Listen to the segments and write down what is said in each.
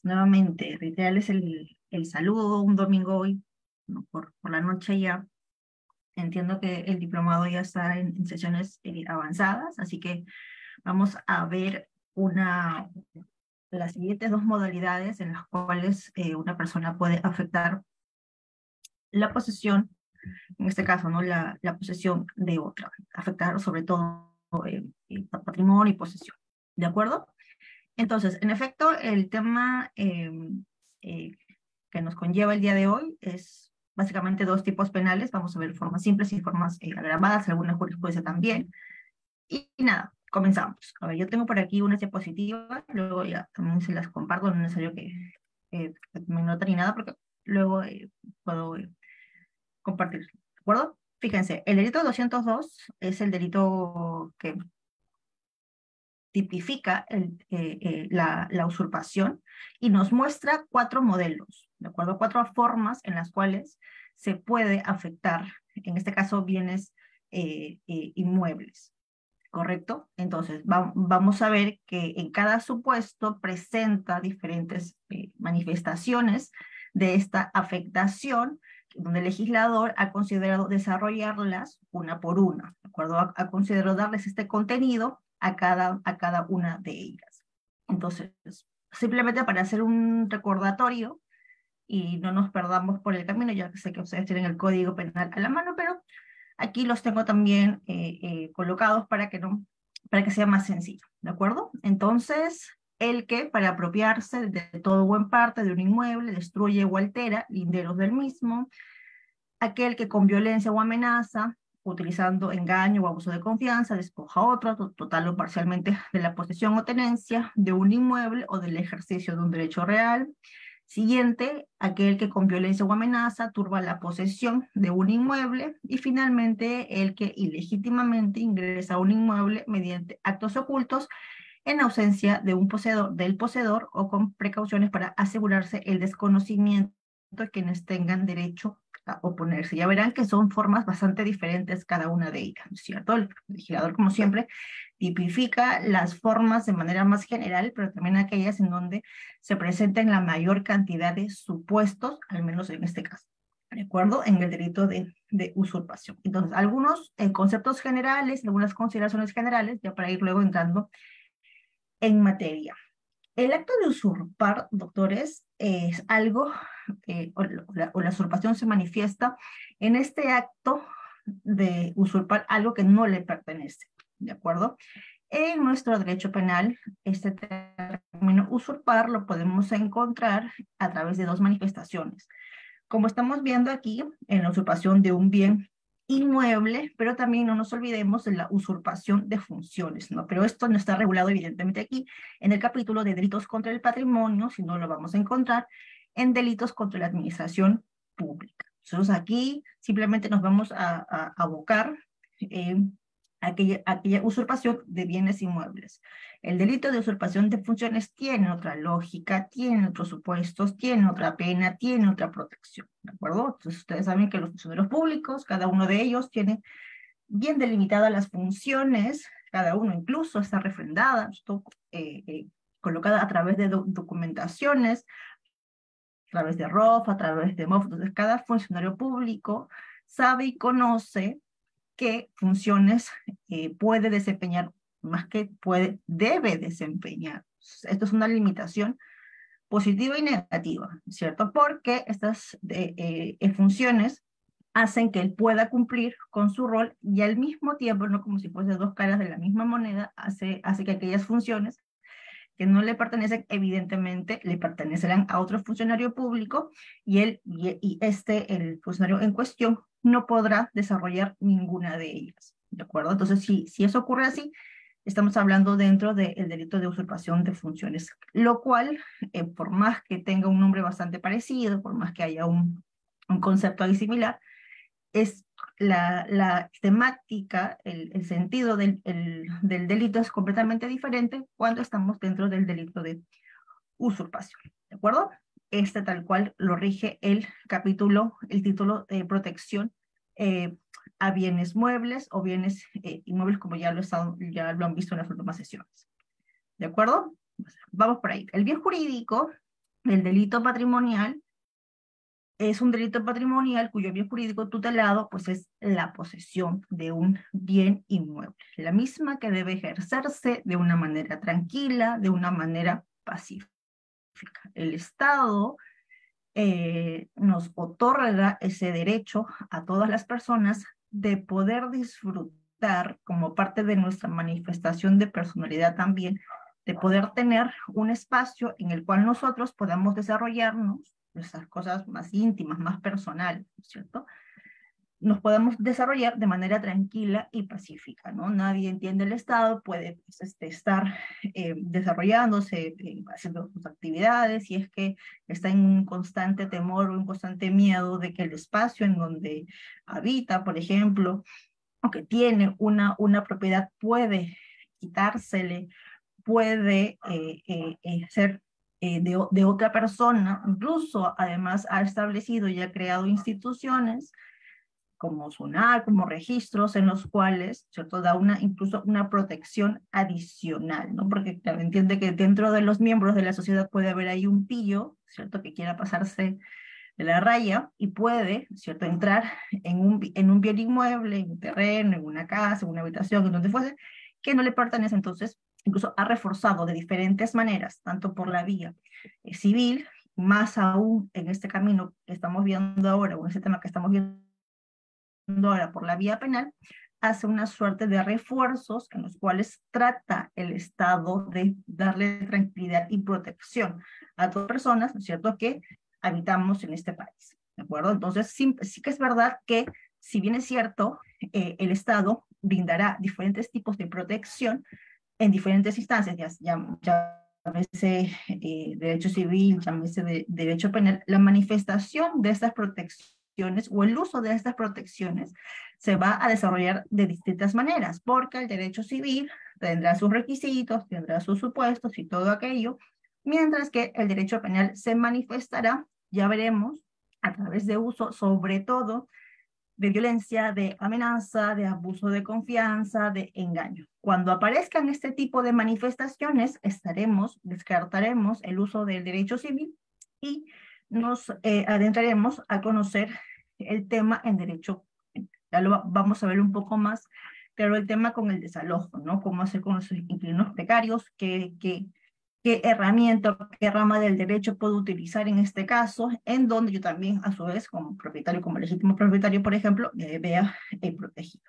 Nuevamente, reiterarles el saludo un domingo hoy, ¿no? Por la noche ya. Entiendo que el diplomado ya está en sesiones avanzadas, así que vamos a ver las siguientes dos modalidades en las cuales una persona puede afectar la posesión, en este caso, ¿no? La posesión de otra, afectar sobre todo patrimonio y posesión. ¿De acuerdo? Entonces, en efecto, el tema eh, que nos conlleva el día de hoy es básicamente dos tipos penales. Vamos a ver formas simples y formas agravadas, alguna jurisprudencia también. Y nada, comenzamos. A ver, yo tengo por aquí unas diapositivas, luego ya también se las comparto, no es necesario que me noten ni nada, porque luego puedo compartir. ¿De acuerdo? Fíjense, el delito 202 es el delito que tipifica la usurpación y nos muestra cuatro modelos, ¿de acuerdo? Cuatro formas en las cuales se puede afectar, en este caso, bienes inmuebles, ¿correcto? Entonces, vamos a ver que en cada supuesto presenta diferentes manifestaciones de esta afectación, donde el legislador ha considerado desarrollarlas una por una, ¿de acuerdo? Ha considerado darles este contenido a cada una de ellas. Entonces, simplemente para hacer un recordatorio y no nos perdamos por el camino, ya que sé que ustedes tienen el Código Penal a la mano, pero aquí los tengo también colocados para que sea más sencillo, ¿de acuerdo? Entonces, el que para apropiarse de todo o en parte de un inmueble destruye o altera linderos del mismo, aquel que con violencia o amenaza, utilizando engaño o abuso de confianza, despoja a otro, total o parcialmente, de la posesión o tenencia de un inmueble o del ejercicio de un derecho real. Siguiente, aquel que con violencia o amenaza turba la posesión de un inmueble. Y finalmente, el que ilegítimamente ingresa a un inmueble mediante actos ocultos en ausencia de un poseedor, del poseedor, o con precauciones para asegurarse el desconocimiento de quienes tengan derecho a oponerse. Ya verán que son formas bastante diferentes cada una de ellas, ¿no es cierto? El legislador, como siempre, tipifica las formas de manera más general, pero también aquellas en donde se presenten la mayor cantidad de supuestos, al menos en este caso, ¿de acuerdo? En el delito de usurpación. Entonces, algunos conceptos generales, algunas consideraciones generales, ya para ir luego entrando en materia. El acto de usurpar, doctores, es algo, o la usurpación se manifiesta en este acto de usurpar algo que no le pertenece, ¿de acuerdo? En nuestro derecho penal, este término usurpar lo podemos encontrar a través de dos manifestaciones. Como estamos viendo aquí, en la usurpación de un bien inmueble, pero también no nos olvidemos de la usurpación de funciones, ¿no? Pero esto no está regulado evidentemente aquí en el capítulo de delitos contra el patrimonio, sino lo vamos a encontrar en delitos contra la administración pública. Entonces aquí simplemente nos vamos a abocar aquella usurpación de bienes inmuebles. El delito de usurpación de funciones tiene otra lógica, tiene otros supuestos, tiene otra pena, tiene otra protección, ¿de acuerdo? Entonces ustedes saben que los funcionarios públicos, cada uno de ellos tiene bien delimitadas las funciones, cada uno incluso está refrendada, colocada a través de documentaciones, a través de ROF, a través de MOF. Entonces cada funcionario público sabe y conoce qué funciones puede desempeñar, más que puede, debe desempeñar. Esto es una limitación positiva y negativa, ¿cierto? Porque estas funciones hacen que él pueda cumplir con su rol y al mismo tiempo, no como si fuesen dos caras de la misma moneda, hace que aquellas funciones que no le pertenecen, evidentemente le pertenecerán a otro funcionario público el funcionario en cuestión, no podrá desarrollar ninguna de ellas, ¿de acuerdo? Entonces, si eso ocurre así, estamos hablando dentro del delito de usurpación de funciones, lo cual, por más que tenga un nombre bastante parecido, por más que haya un concepto ahí similar, es la temática, el sentido del delito es completamente diferente cuando estamos dentro del delito de usurpación, ¿de acuerdo? Este tal cual lo rige el capítulo, el título de protección eh, a bienes muebles o bienes inmuebles, como ya lo han visto en las últimas sesiones, ¿de acuerdo? Vamos por ahí. El bien jurídico El delito patrimonial es un delito patrimonial cuyo bien jurídico tutelado pues es la posesión de un bien inmueble, la misma que debe ejercerse de una manera tranquila, de una manera pacífica. El Estado nos otorga ese derecho a todas las personas de poder disfrutar como parte de nuestra manifestación de personalidad también, de poder tener un espacio en el cual nosotros podamos desarrollarnos nuestras cosas más íntimas, más personales, ¿cierto? Nos podemos desarrollar de manera tranquila y pacífica, ¿no? Nadie entiende el Estado, puede pues, estar desarrollándose, haciendo sus actividades, y es que está en un constante temor o un constante miedo de que el espacio en donde habita, por ejemplo, o que tiene una propiedad, puede quitársele, puede ser de otra persona. Incluso además ha establecido y ha creado instituciones como SUNAT, como registros en los cuales, ¿cierto?, da incluso una protección adicional, ¿no? Porque claro, entiende que dentro de los miembros de la sociedad puede haber ahí un pillo, ¿cierto?, que quiera pasarse de la raya y puede, ¿cierto?, entrar en un bien inmueble, en un terreno, en una casa, en una habitación, en donde fuese, que no le pertenece. Entonces, incluso ha reforzado de diferentes maneras, tanto por la vía civil, más aún en este camino que estamos viendo ahora, o en este tema que estamos viendo ahora por la vía penal, hace una suerte de refuerzos en los cuales trata el Estado de darle tranquilidad y protección a todas las personas, ¿no es cierto?, que habitamos en este país, ¿de acuerdo? Entonces, sí que es verdad que, si bien es cierto, el Estado brindará diferentes tipos de protección en diferentes instancias, llámese derecho civil, llámese derecho penal, la manifestación de estas protecciones o el uso de estas protecciones se va a desarrollar de distintas maneras, porque el derecho civil tendrá sus requisitos, tendrá sus supuestos y todo aquello, mientras que el derecho penal se manifestará, ya veremos, a través de uso, sobre todo, de violencia, de amenaza, de abuso de confianza, de engaño. Cuando aparezcan este tipo de manifestaciones, descartaremos el uso del derecho civil y nos adentraremos a conocer el tema en derecho. Ya lo vamos a ver un poco más, pero el tema con el desalojo, ¿no? Cómo hacer con los inquilinos precarios, qué herramienta, qué rama del derecho puedo utilizar en este caso, en donde yo también, a su vez, como propietario, como legítimo propietario, por ejemplo, me vea protegido.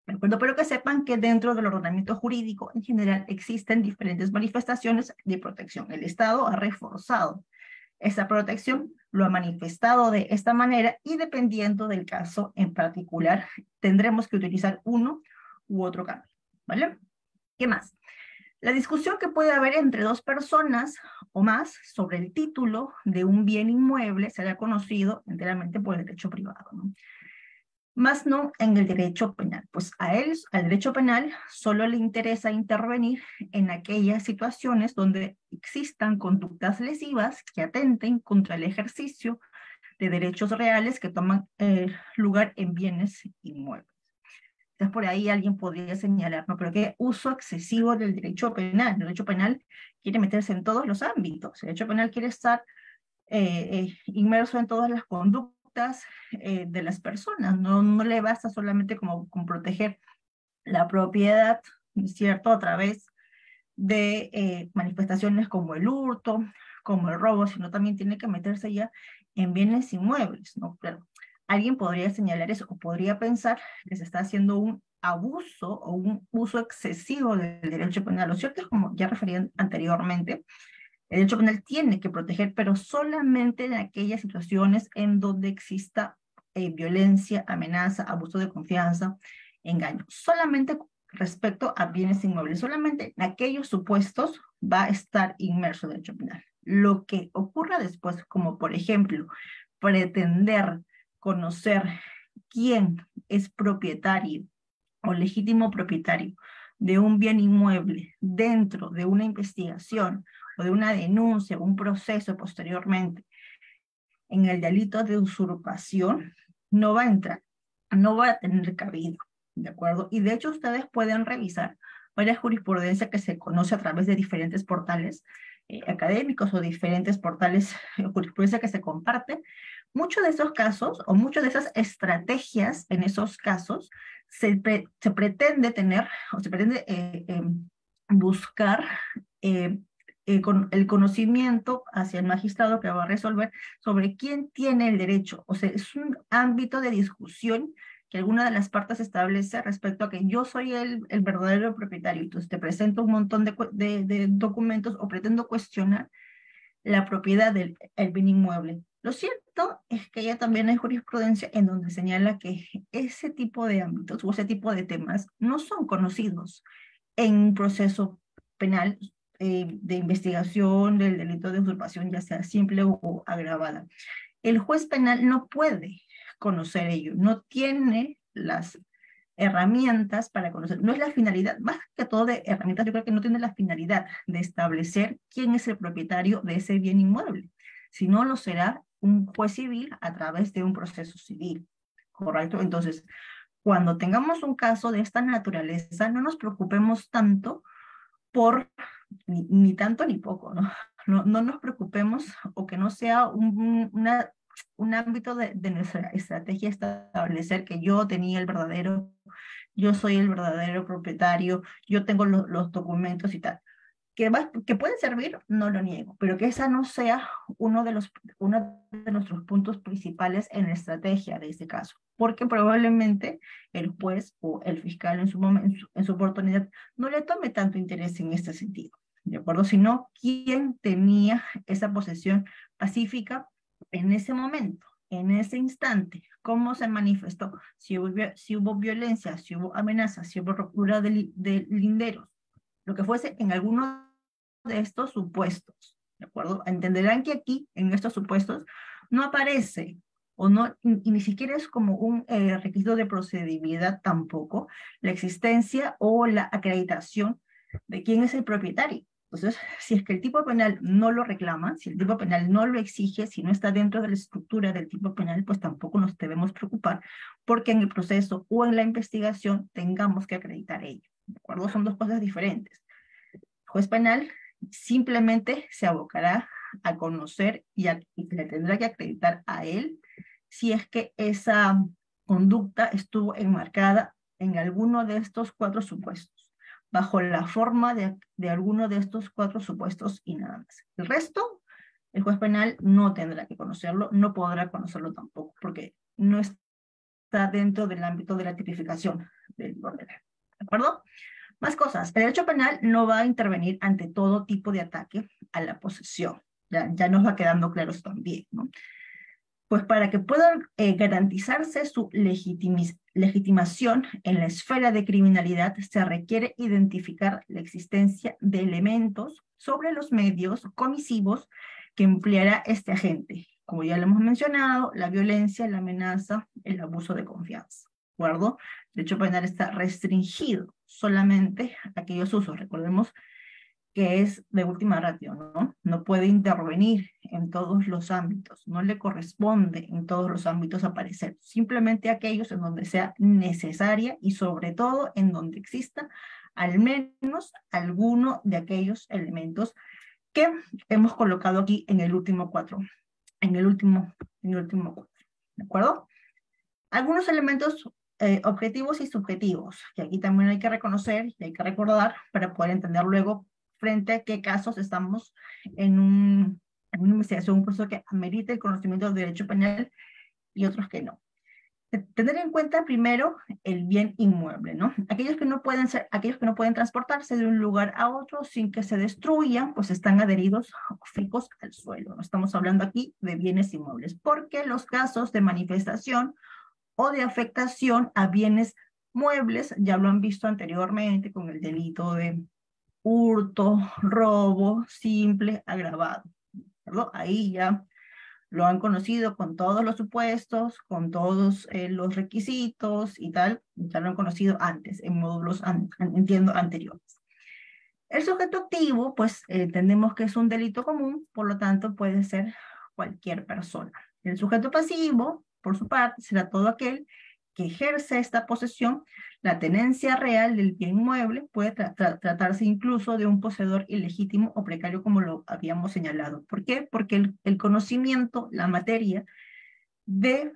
¿De acuerdo? Pero que sepan que dentro del ordenamiento jurídico en general existen diferentes manifestaciones de protección. El Estado ha reforzado esa protección, lo ha manifestado de esta manera, y dependiendo del caso en particular, tendremos que utilizar uno u otro camino, ¿vale? ¿Qué más? La discusión que puede haber entre dos personas o más sobre el título de un bien inmueble será conocido enteramente por el derecho privado, ¿no? Más no en el derecho penal, pues al derecho penal, solo le interesa intervenir en aquellas situaciones donde existan conductas lesivas que atenten contra el ejercicio de derechos reales que toman lugar en bienes inmuebles. Entonces, por ahí alguien podría señalar, ¿no? Pero qué uso excesivo del derecho penal. El derecho penal quiere meterse en todos los ámbitos. El derecho penal quiere estar inmerso en todas las conductas de las personas. No le basta solamente con proteger la propiedad, ¿cierto?, a través de manifestaciones como el hurto, como el robo, sino también tiene que meterse ya en bienes inmuebles, ¿no? Claro, alguien podría señalar eso, o podría pensar que se está haciendo un abuso o un uso excesivo del derecho penal. Lo cierto es, como ya refería anteriormente, el derecho penal tiene que proteger, pero solamente en aquellas situaciones en donde exista violencia, amenaza, abuso de confianza, engaño. Solamente respecto a bienes inmuebles, solamente en aquellos supuestos va a estar inmerso el derecho penal. Lo que ocurra después, como por ejemplo, pretender conocer quién es propietario o legítimo propietario de un bien inmueble dentro de una investigación o de una denuncia, un proceso posteriormente en el delito de usurpación, no va a entrar, no va a tener cabida, ¿de acuerdo? Y de hecho ustedes pueden revisar varias jurisprudencias que se conoce a través de diferentes portales académicos o diferentes portales de jurisprudencia que se comparten, muchos de esos casos o muchas de esas estrategias en esos casos se pretende tener o se pretende buscar con el conocimiento hacia el magistrado que va a resolver sobre quién tiene el derecho. O sea, es un ámbito de discusión que alguna de las partes establece respecto a que yo soy el verdadero propietario. Entonces te presento un montón de documentos o pretendo cuestionar la propiedad del el bien inmueble. Lo cierto es que ya también hay jurisprudencia en donde señala que ese tipo de ámbitos o ese tipo de temas no son conocidos en un proceso penal de investigación del delito de usurpación, ya sea simple o agravada. El juez penal no puede conocer ello, no tiene las herramientas para conocer, no es la finalidad, más que todo de herramientas, yo creo que no tiene la finalidad de establecer quién es el propietario de ese bien inmueble, sino lo será un juez civil a través de un proceso civil, ¿correcto? Entonces, cuando tengamos un caso de esta naturaleza, no nos preocupemos tanto por, ni tanto ni poco, ¿no? No nos preocupemos o que no sea un ámbito de nuestra estrategia establecer que yo soy el verdadero propietario, yo tengo los documentos y tal. Que puede servir, no lo niego, pero que esa no sea uno de nuestros puntos principales en la estrategia de este caso, porque probablemente el juez o el fiscal en su momento, en su oportunidad, no le tome tanto interés en este sentido, ¿de acuerdo? Sino quién tenía esa posesión pacífica en ese momento, en ese instante, cómo se manifestó, si hubo violencia, si hubo amenazas, si hubo ruptura de linderos, lo que fuese en alguno de estos supuestos, ¿de acuerdo? Entenderán que aquí, en estos supuestos, no aparece, o no, y ni siquiera es como un requisito de procedibilidad tampoco, la existencia o la acreditación de quién es el propietario. Entonces, si es que el tipo penal no lo reclama, si el tipo penal no lo exige, si no está dentro de la estructura del tipo penal, pues tampoco nos debemos preocupar porque en el proceso o en la investigación tengamos que acreditar ello. ¿De acuerdo? Son dos cosas diferentes. El juez penal simplemente se abocará a conocer y le tendrá que acreditar a él si es que esa conducta estuvo enmarcada en alguno de estos cuatro supuestos, bajo la forma de alguno de estos cuatro supuestos y nada más. El resto, el juez penal no tendrá que conocerlo, no podrá conocerlo tampoco, porque no está dentro del ámbito de la tipificación del orden. ¿De acuerdo? Más cosas. El derecho penal no va a intervenir ante todo tipo de ataque a la posesión. Ya nos va quedando claro eso también, ¿no? Pues para que pueda garantizarse su legitimación en la esfera de criminalidad, se requiere identificar la existencia de elementos sobre los medios comisivos que empleará este agente. Como ya lo hemos mencionado, la violencia, la amenaza, el abuso de confianza. ¿De acuerdo? El derecho penal está restringido solamente a aquellos usos. Recordemos que es de última ratio, ¿no? No puede intervenir en todos los ámbitos, no le corresponde en todos los ámbitos aparecer, simplemente aquellos en donde sea necesaria y sobre todo en donde exista al menos alguno de aquellos elementos que hemos colocado aquí en el último cuatro, ¿de acuerdo? Algunos elementos objetivos y subjetivos, que aquí también hay que reconocer y hay que recordar para poder entender luego frente a qué casos estamos en una investigación, un proceso que amerita el conocimiento del derecho penal y otros que no. Tener en cuenta primero el bien inmueble, ¿no? Aquellos que no pueden transportarse de un lugar a otro sin que se destruyan, pues están adheridos fijos al suelo. No estamos hablando aquí de bienes inmuebles, porque los casos de manifestación o de afectación a bienes muebles, ya lo han visto anteriormente con el delito de hurto, robo, simple, agravado. ¿Verdad? Ahí ya lo han conocido con todos los supuestos, con todos los requisitos y tal, ya lo han conocido antes, en módulos, entiendo, anteriores. El sujeto activo, pues entendemos que es un delito común, por lo tanto puede ser cualquier persona. El sujeto pasivo, por su parte, será todo aquel que ejerce esta posesión, la tenencia real del bien mueble puede tratarse incluso de un poseedor ilegítimo o precario, como lo habíamos señalado. ¿Por qué? Porque el conocimiento, la materia de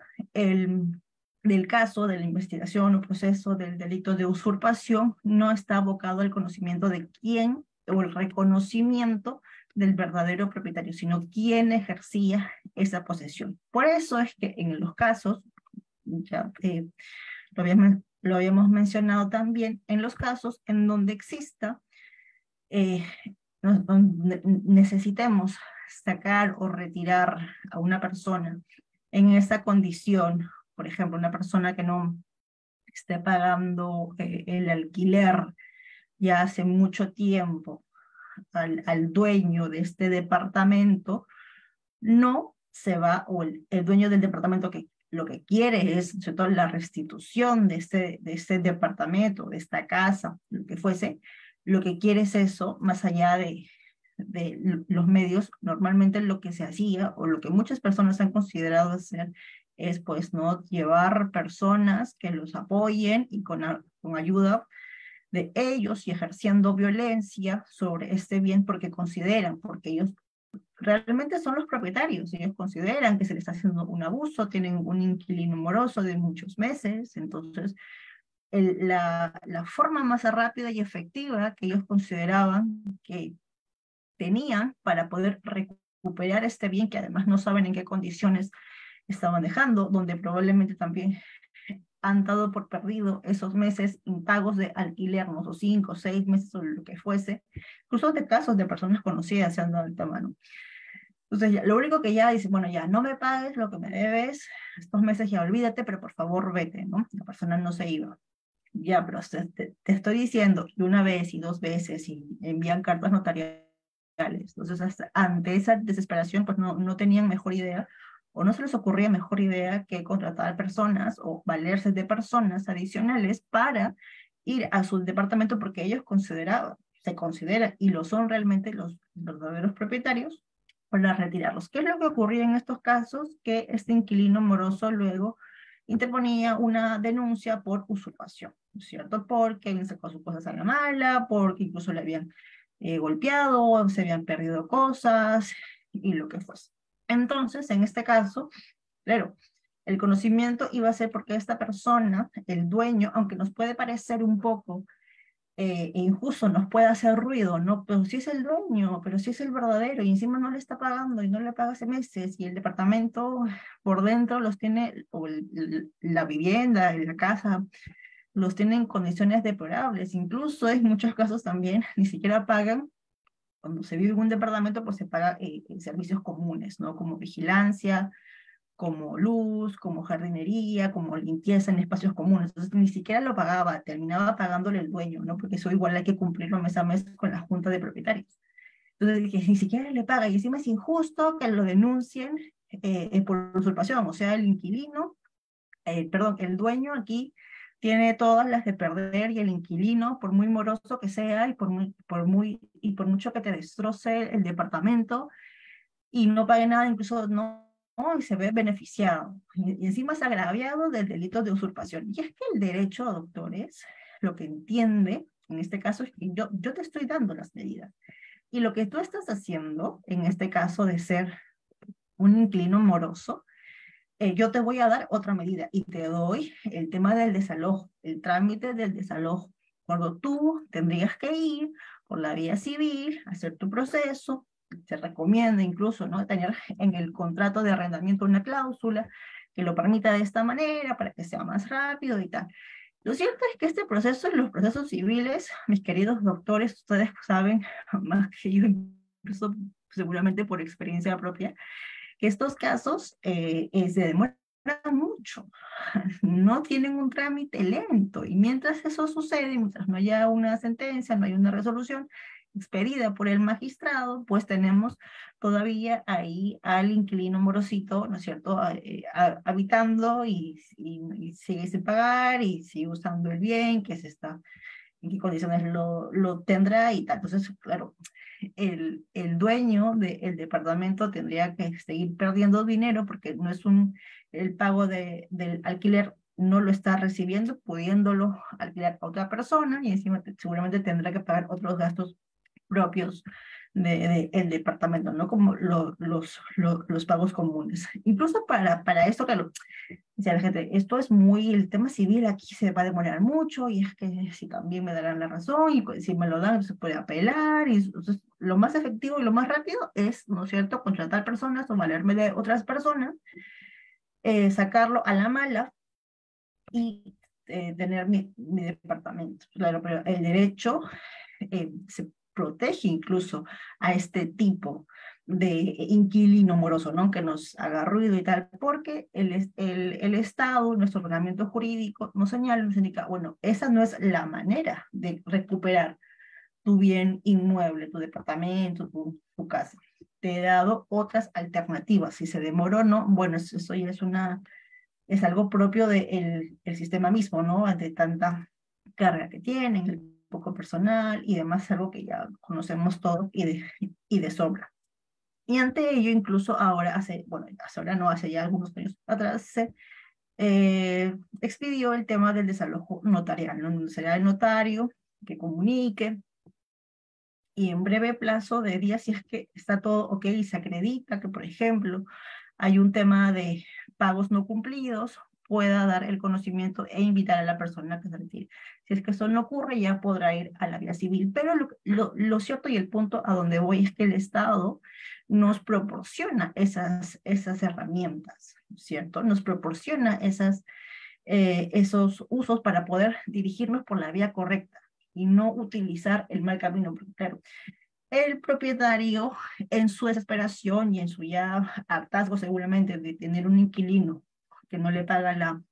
del caso, de la investigación o proceso del delito de usurpación no está abocado al conocimiento de quién o el reconocimiento del verdadero propietario, sino quién ejercía esa posesión. Por eso es que en los casos, ya lo habíamos mencionado también, en los casos en donde exista, donde necesitemos sacar o retirar a una persona en esa condición, por ejemplo, una persona que no esté pagando el alquiler ya hace mucho tiempo al dueño de este departamento, no se va, o el dueño del departamento que lo que quiere es, sobre todo, la restitución de este departamento, de esta casa, lo que fuese, lo que quiere es eso, más allá de los medios. Normalmente lo que se hacía, o lo que muchas personas han considerado hacer, es pues no llevar personas que los apoyen y con ayuda de ellos y ejerciendo violencia sobre este bien porque consideran, porque ellos realmente son los propietarios, ellos consideran que se les está haciendo un abuso, tienen un inquilino moroso de muchos meses, entonces la forma más rápida y efectiva que ellos consideraban que tenían para poder recuperar este bien, que además no saben en qué condiciones estaban dejando, donde probablemente también han dado por perdido esos meses impagos de alquiler, no sé, 5, 6 meses o lo que fuese, incluso de casos de personas conocidas se han dado el mano. Entonces, ya, lo único que ya dice, bueno, ya no me pagues lo que me debes, estos meses ya olvídate, pero por favor vete, ¿no? La persona no se iba. Ya, pero te estoy diciendo, y una vez y dos veces, y envían cartas notariales. Entonces, ante esa desesperación, pues no tenían mejor idea, o no se les ocurría mejor idea que contratar personas o valerse de personas adicionales para ir a su departamento, porque ellos se consideran, y lo son realmente los verdaderos propietarios, para retirarlos. ¿Qué es lo que ocurría en estos casos? Que este inquilino moroso luego interponía una denuncia por usurpación, ¿no es cierto? Porque habían sacado sus cosas a la mala, porque incluso le habían golpeado, se habían perdido cosas y lo que fuese. Entonces, en este caso, claro, el conocimiento iba a ser porque esta persona, el dueño, aunque nos puede parecer un poco injusto, nos puede hacer ruido, ¿no? Pero si es el dueño, pero si es el verdadero, y encima no le está pagando y no le paga hace meses, y el departamento por dentro los tiene, o la vivienda, la casa, los tiene en condiciones deplorables. Incluso en muchos casos también ni siquiera pagan. Cuando se vive en un departamento, pues se paga servicios comunes, ¿no? Como vigilancia, como luz, como jardinería, como limpieza en espacios comunes. Entonces ni siquiera lo pagaba, terminaba pagándole el dueño, ¿no? Porque eso igual hay que cumplirlo mes a mes con la junta de propietarios. Entonces dije, ni siquiera le paga, y encima es injusto que lo denuncien por usurpación, o sea, el inquilino, perdón, el dueño aquí tiene todas las de perder, y el inquilino, por muy moroso que sea y por mucho que te destroce el departamento y no pague nada, incluso no, y se ve beneficiado. Y encima es agraviado del delito de usurpación. Y es que el derecho, doctores, lo que entiende en este caso es que yo te estoy dando las medidas. Y lo que tú estás haciendo, en este caso de ser un inquilino moroso, yo te voy a dar otra medida y te doy el tema del desalojo, el trámite del desalojo. Cuando tú tendrías que ir por la vía civil, hacer tu proceso, se recomienda incluso, ¿no?, tener en el contrato de arrendamiento una cláusula que lo permita de esta manera para que sea más rápido y tal. Lo cierto es que este proceso, los procesos civiles, mis queridos doctores, ustedes saben más que yo, incluso seguramente por experiencia propia, que estos casos se demoran mucho, no tienen un trámite lento, y mientras eso sucede, mientras no haya una sentencia, no hay una resolución expedida por el magistrado, pues tenemos todavía ahí al inquilino morosito, ¿no es cierto?, habitando y sigue sin pagar y sigue usando el bien, que se está, en qué condiciones lo tendrá y tal. Entonces, claro, el dueño del departamento tendría que seguir perdiendo dinero porque no es el pago del alquiler no lo está recibiendo, pudiéndolo alquilar a otra persona, y encima seguramente tendrá que pagar otros gastos propios el departamento, ¿no? Como los pagos comunes. Incluso para esto, claro, dice la gente, esto es muy, el tema civil aquí se va a demorar mucho, y es que si también me darán la razón, y pues, si me lo dan se puede apelar, y entonces lo más efectivo y lo más rápido es, ¿no es cierto?, contratar personas o valerme de otras personas, sacarlo a la mala y tener mi departamento. Claro, pero el derecho se protege incluso a este tipo de inquilino moroso, ¿no? Que nos haga ruido y tal, porque el Estado, nuestro ordenamiento jurídico, nos señala, nos indica, bueno, esa no es la manera de recuperar tu bien inmueble, tu departamento, tu casa. Te he dado otras alternativas. Si se demoró, no, bueno, eso ya es algo propio del el sistema mismo, ¿no? Ante tanta carga que tienen, el poco personal y demás, algo que ya conocemos todos y de sobra. Y ante ello, incluso ahora, bueno, ahora no, hace ya algunos años atrás, se expidió el tema del desalojo notarial, ¿no? Donde será el notario que comunique, y en breve plazo de días, si es que está todo ok y se acredita que, por ejemplo, hay un tema de pagos no cumplidos, pueda dar el conocimiento e invitar a la persona que se retire. Si es que eso no ocurre, ya podrá ir a la vía civil. Pero lo cierto y el punto a donde voy es que el Estado nos proporciona esas herramientas, ¿cierto? Nos proporciona esos usos para poder dirigirnos por la vía correcta y no utilizar el mal camino. Porque, claro, el propietario, en su desesperación y en su ya hartazgo seguramente de tener un inquilino que no le paga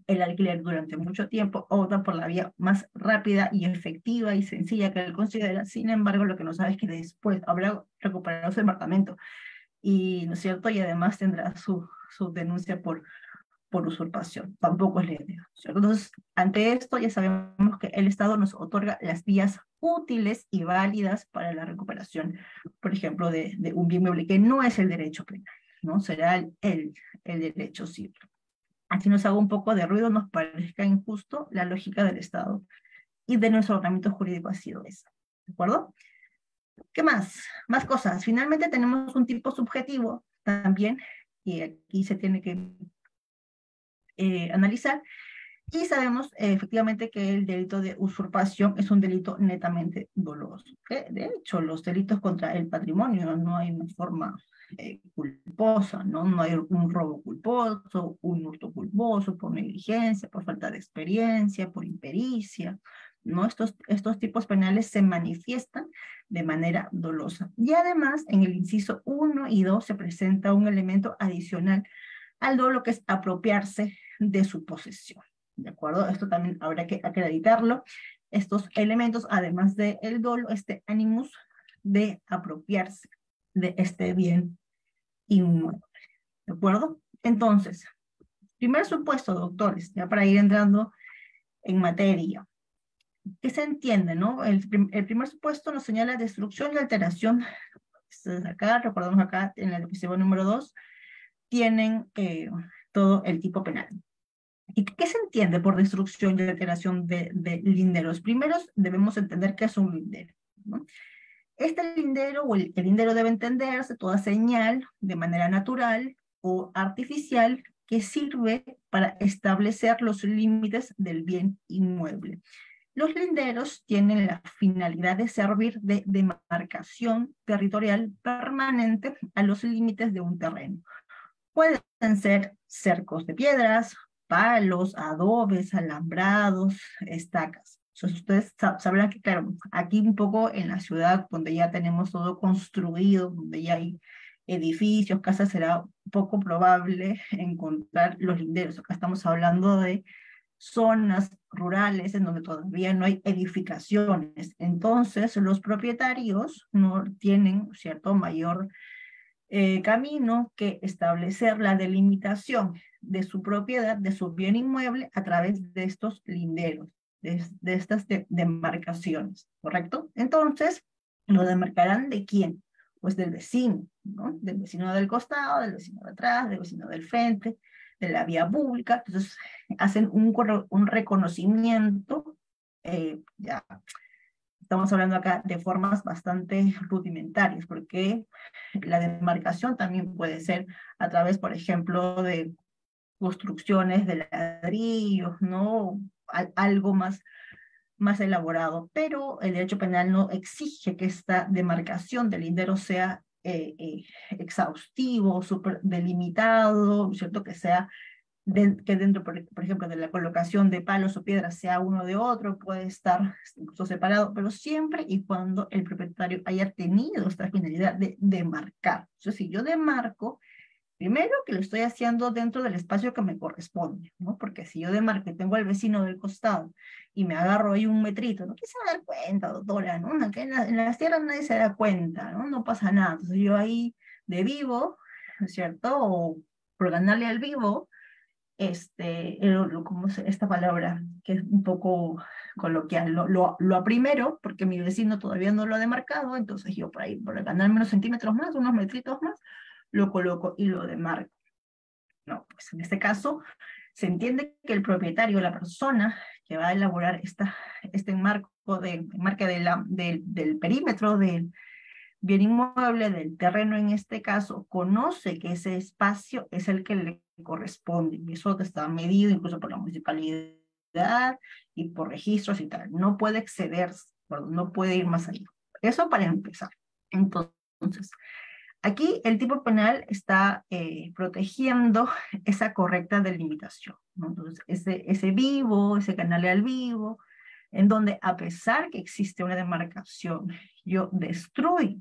el alquiler durante mucho tiempo, opta por la vía más rápida y efectiva y sencilla que él considera. Sin embargo, lo que no sabe es que después habrá recuperado su departamento, y, ¿no es cierto?, y además tendrá su denuncia por usurpación. Tampoco es la idea, ¿cierto? Entonces, ante esto ya sabemos que el Estado nos otorga las vías útiles y válidas para la recuperación, por ejemplo, de un bien mueble, que no es el derecho penal, ¿no? Será el derecho civil. Así nos haga un poco de ruido, nos parezca injusto, la lógica del Estado y de nuestro ordenamiento jurídico ha sido esa. ¿De acuerdo? ¿Qué más? Más cosas. Finalmente tenemos un tipo subjetivo también, y aquí se tiene que analizar, y sabemos efectivamente que el delito de usurpación es un delito netamente doloso. ¿Okay? De hecho, los delitos contra el patrimonio no hay una forma culposa, ¿no? No hay un robo culposo, un hurto culposo por negligencia, por falta de experiencia, por impericia, ¿no? Estos tipos penales se manifiestan de manera dolosa. Y además, en el inciso 1 y 2 se presenta un elemento adicional al dolo, que es apropiarse de su posesión. ¿De acuerdo? Esto también habrá que acreditarlo. Estos elementos, además del dolo, este animus de apropiarse de este bien inmueble. ¿De acuerdo? Entonces, primer supuesto, doctores, ya para ir entrando en materia. ¿Qué se entiende, no? El primer supuesto nos señala destrucción y alteración. Entonces acá, recordamos acá en el episodio número 2, tienen todo el tipo penal. ¿Y qué se entiende por destrucción y alteración de linderos? Primero debemos entender qué es un lindero, ¿no? Este lindero o el lindero debe entenderse toda señal de manera natural o artificial que sirve para establecer los límites del bien inmueble. Los linderos tienen la finalidad de servir de demarcación territorial permanente a los límites de un terreno. Pueden ser cercos de piedras, palos, adobes, alambrados, estacas. Entonces ustedes sabrán que, claro, aquí un poco en la ciudad, donde ya tenemos todo construido, donde ya hay edificios, casas, será poco probable encontrar los linderos. Acá estamos hablando de zonas rurales en donde todavía no hay edificaciones. Entonces, los propietarios no tienen, ¿cierto?, mayor camino que establecer la delimitación de su propiedad, de su bien inmueble, a través de estos linderos, de estas demarcaciones, ¿correcto? Entonces, ¿lo demarcarán de quién? Pues del vecino, ¿no? Del vecino del costado, del vecino de atrás, del vecino del frente, de la vía pública, entonces hacen un reconocimiento, ya estamos hablando acá de formas bastante rudimentarias, porque la demarcación también puede ser a través, por ejemplo, de construcciones de ladrillos, ¿no? Algo más elaborado, pero el derecho penal no exige que esta demarcación del lindero sea exhaustivo, súper delimitado, ¿cierto? Que sea que dentro, por ejemplo, de la colocación de palos o piedras sea uno de otro, puede estar incluso separado, pero siempre y cuando el propietario haya tenido esta finalidad de demarcar. Entonces, si yo demarco, primero que lo estoy haciendo dentro del espacio que me corresponde, ¿no? Porque si yo demarco y tengo al vecino del costado y me agarro ahí un metrito, no quise dar cuenta, doctora, ¿no? Que en las tierras nadie se da cuenta, ¿no? No pasa nada. Entonces yo ahí de vivo, ¿no es cierto? O por ganarle al vivo, ¿cómo se, esta palabra? Que es un poco coloquial, lo aprimero, porque mi vecino todavía no lo ha demarcado, entonces yo por ahí, por ganar unos centímetros más, unos metritos más, lo coloco y lo demarco. No, pues en este caso se entiende que el propietario, la persona que va a elaborar este enmarque del perímetro del bien inmueble, del terreno en este caso, conoce que ese espacio es el que le corresponde, y eso está medido incluso por la municipalidad y por registros y tal. No puede excederse, no puede ir más allá. Eso para empezar. Entonces, aquí el tipo penal está protegiendo esa correcta delimitación, ¿no? Entonces, ese vivo, ese canal al vivo, en donde a pesar que existe una demarcación, yo destruyo,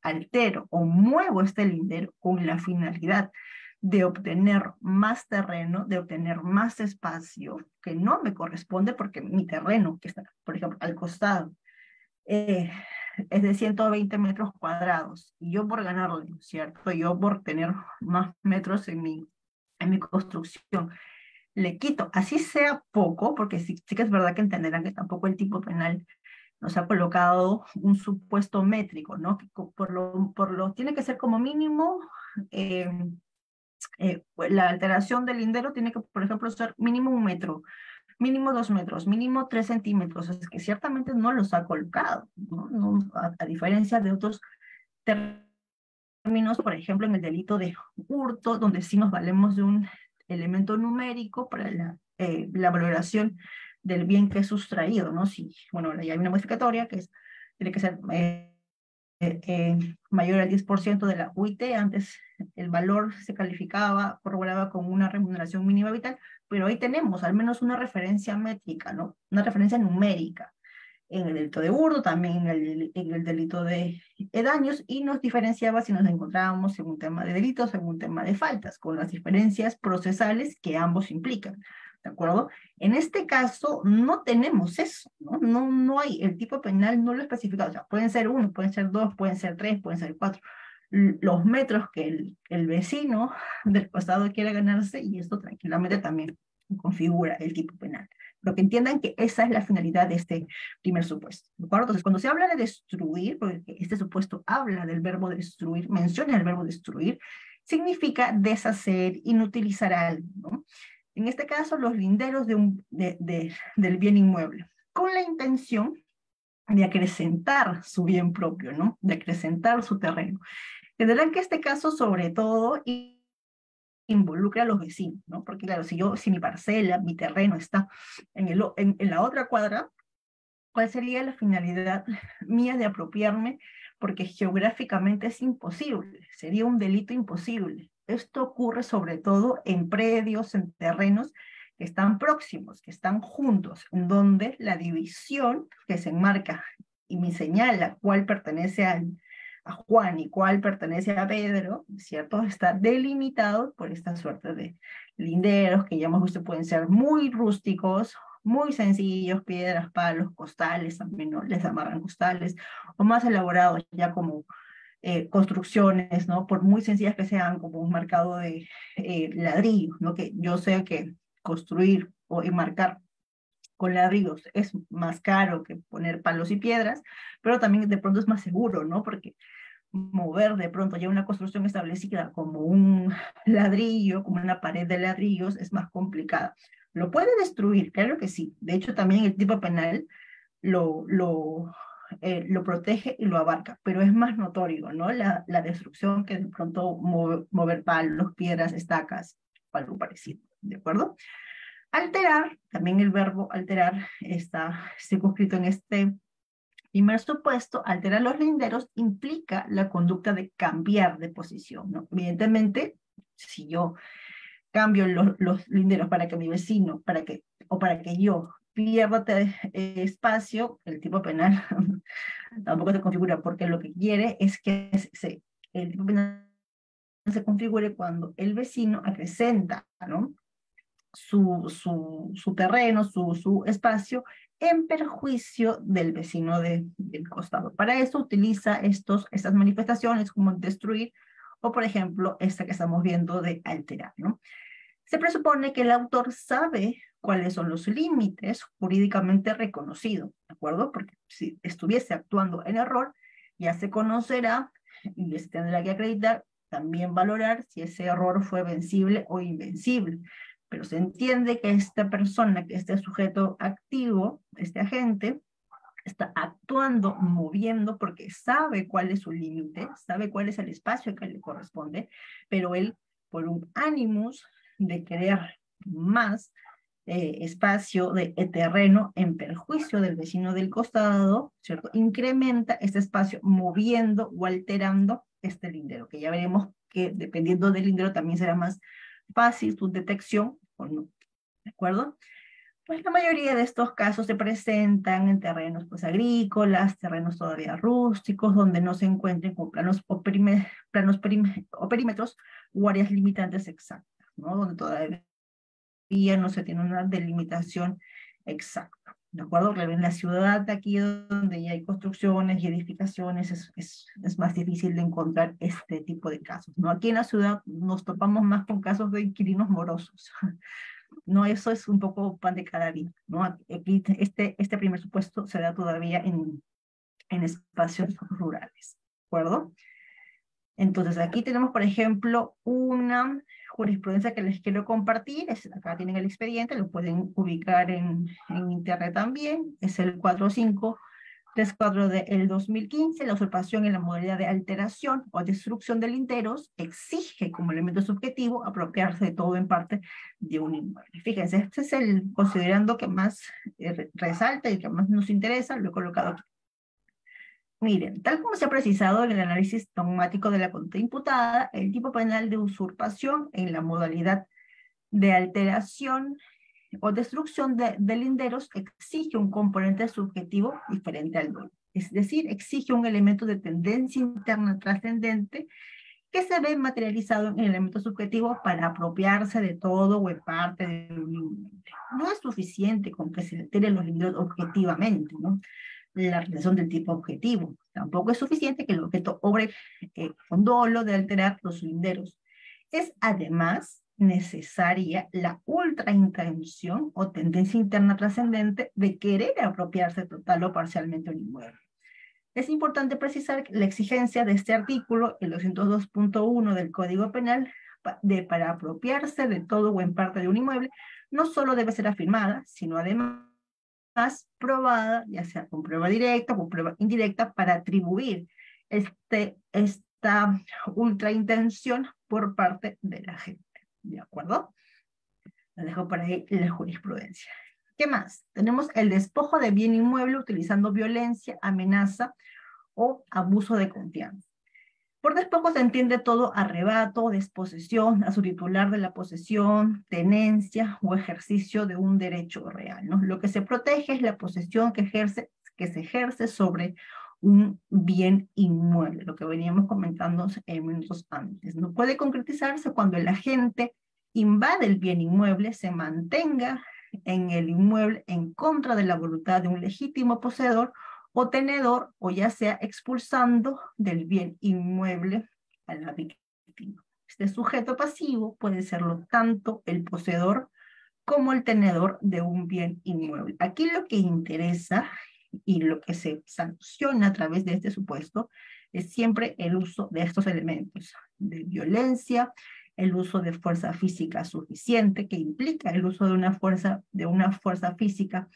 altero o muevo este lindero con la finalidad de obtener más terreno, de obtener más espacio que no me corresponde porque mi terreno, que está, por ejemplo, al costado, eh, es de 120 metros cuadrados, y yo por ganarlo, ¿cierto? Yo por tener más metros en mi construcción, le quito, así sea poco, porque sí que es verdad que entenderán que tampoco el tipo penal nos ha colocado un supuesto métrico, ¿no? Que tiene que ser como mínimo, eh, la alteración del lindero tiene que, por ejemplo, ser mínimo 1 metro, mínimo 2 metros, mínimo 3 centímetros, es que ciertamente no los ha colocado, ¿no? A diferencia de otros términos, por ejemplo, en el delito de hurto, donde sí nos valemos de un elemento numérico para la valoración del bien que es sustraído, ¿no? Si, bueno, ya hay una modificatoria que tiene que ser mayor al 10% de la UIT. Antes el valor se calificaba, corroboraba con una remuneración mínima vital, pero hoy tenemos al menos una referencia métrica, ¿no? Una referencia numérica en el delito de hurto, también en el delito de daños, y nos diferenciaba si nos encontrábamos en un tema de delitos, en un tema de faltas, con las diferencias procesales que ambos implican, ¿de acuerdo? En este caso no tenemos eso, ¿no? No hay, el tipo penal no lo especifica, o sea, pueden ser 1, pueden ser 2, pueden ser 3, pueden ser 4, los metros que el vecino del costado quiere ganarse, y esto tranquilamente también configura el tipo penal. Pero que entiendan que esa es la finalidad de este primer supuesto, ¿de acuerdo? Entonces, cuando se habla de destruir, porque este supuesto habla del verbo destruir, menciona el verbo destruir, significa deshacer, inutilizar algo, ¿no? En este caso, los linderos del bien inmueble, con la intención de acrecentar su bien propio, ¿no? De acrecentar su terreno. Tendrán que este caso, sobre todo, involucra a los vecinos, ¿no? Porque claro, si mi parcela, mi terreno está en la otra cuadra, ¿cuál sería la finalidad mía de apropiarme? Porque geográficamente es imposible, sería un delito imposible. Esto ocurre sobre todo en predios, en terrenos que están próximos, que están juntos, en donde la división que se enmarca y me señala cuál pertenece a Juan y cuál pertenece a Pedro, ¿cierto? Está delimitado por esta suerte de linderos que ya hemos visto pueden ser muy rústicos, muy sencillos, piedras, palos, costales, también, ¿no? Les amarran costales, o más elaborados ya como construcciones, ¿no? Por muy sencillas que sean, como un marcado de ladrillos, ¿no? Que yo sé que construir o enmarcar con ladrillos es más caro que poner palos y piedras, pero también de pronto es más seguro, ¿no? Porque mover de pronto ya una construcción establecida como un ladrillo, como una pared de ladrillos, es más complicada. Lo puede destruir, claro que sí. De hecho, también el tipo penal lo protege y lo abarca, pero es más notorio, ¿no? La destrucción que de pronto mover palos, piedras, estacas, o algo parecido, ¿de acuerdo? Alterar, también el verbo alterar está circunscrito en este primer supuesto. Alterar los linderos implica la conducta de cambiar de posición, ¿no? Evidentemente, si yo cambio los linderos para que mi vecino, o para que yo pierda espacio, el tipo penal tampoco se configura, porque lo que quiere es que el tipo penal se configure cuando el vecino acrecenta, ¿no? su terreno, su espacio, en perjuicio del vecino del costado. Para eso utiliza estas manifestaciones como destruir, o por ejemplo, esta que estamos viendo de alterar, ¿no? Se presupone que el autor sabe cuáles son los límites jurídicamente reconocidos, ¿de acuerdo? Porque si estuviese actuando en error, ya se conocerá y se tendrá que acreditar, también valorar si ese error fue vencible o invencible. Pero se entiende que esta persona, que este sujeto activo, este agente, está actuando, moviendo, porque sabe cuál es su límite, sabe cuál es el espacio que le corresponde, pero él, por un ánimos de querer más espacio de terreno en perjuicio del vecino del costado, ¿cierto? Incrementa este espacio moviendo o alterando este lindero, que ya veremos que dependiendo del lindero también será más fácil su detección o no, ¿de acuerdo? Pues la mayoría de estos casos se presentan en terrenos pues, agrícolas, terrenos todavía rústicos, donde no se encuentren con planos o perímetros o áreas limitantes exactas, ¿no? Donde todavía no se tiene una delimitación exacta. ¿De acuerdo? Claro, en la ciudad de aquí donde ya hay construcciones y edificaciones es más difícil de encontrar este tipo de casos, ¿no? Aquí en la ciudad nos topamos más con casos de inquilinos morosos. No, eso es un poco pan de cada día, ¿no? Aquí este primer supuesto se da todavía en espacios rurales, ¿de acuerdo? Entonces, aquí tenemos, por ejemplo, una jurisprudencia que les quiero compartir. Acá tienen el expediente, lo pueden ubicar en internet también. Es el 4534 del 2015. La usurpación en la modalidad de alteración o destrucción de linderos exige como elemento subjetivo apropiarse de todo en parte de un inmueble. Fíjense, este es el considerando que más resalta y que más nos interesa. Lo he colocado aquí. Miren, tal como se ha precisado en el análisis dogmático de la conducta imputada, el tipo penal de usurpación en la modalidad de alteración o destrucción de linderos exige un componente subjetivo diferente al dolo. Es decir, exige un elemento de tendencia interna trascendente que se ve materializado en el elemento subjetivo para apropiarse de todo o en parte de un inmueble. No es suficiente con que se alteren los linderos objetivamente, ¿no? La relación del tipo objetivo. Tampoco es suficiente que el objeto obre con dolo de alterar los linderos. Es además necesaria la ultraintención o tendencia interna trascendente de querer apropiarse total o parcialmente un inmueble. Es importante precisar la exigencia de este artículo, el 202.1 del Código Penal, para apropiarse de todo o en parte de un inmueble, no solo debe ser afirmada, sino además probada, ya sea con prueba directa o con prueba indirecta, para atribuir esta ultraintención por parte de la gente. ¿De acuerdo? Lo dejo por ahí la jurisprudencia. ¿Qué más? Tenemos el despojo de bien inmueble utilizando violencia, amenaza o abuso de confianza. Por despojo se entiende todo arrebato, desposesión a su titular de la posesión, tenencia o ejercicio de un derecho real, ¿no? Lo que se protege es la posesión que se ejerce sobre un bien inmueble, lo que veníamos comentando en minutos antes. No puede concretizarse cuando el agente invade el bien inmueble, se mantenga en el inmueble en contra de la voluntad de un legítimo poseedor o tenedor, o ya sea expulsando del bien inmueble a la víctima. Este sujeto pasivo puede serlo tanto el poseedor como el tenedor de un bien inmueble. Aquí lo que interesa y lo que se sanciona a través de este supuesto Es siempre el uso de estos elementos de violencia, el uso de fuerza física suficiente, que implica el uso de una fuerza física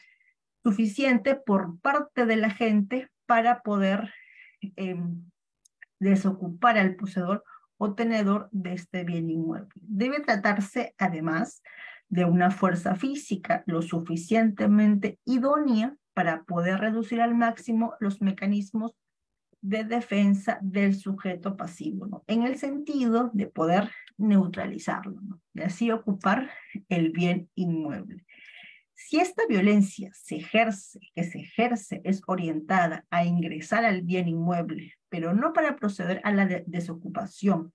suficiente por parte de la gente para poder eh, desocupar al poseedor o tenedor de este bien inmueble. Debe tratarse además de una fuerza física lo suficientemente idónea para poder reducir al máximo los mecanismos de defensa del sujeto pasivo, ¿no? En el sentido de poder neutralizarlo, ¿no? Y así ocupar el bien inmueble. Si esta violencia que se ejerce es orientada a ingresar al bien inmueble, pero no para proceder a la desocupación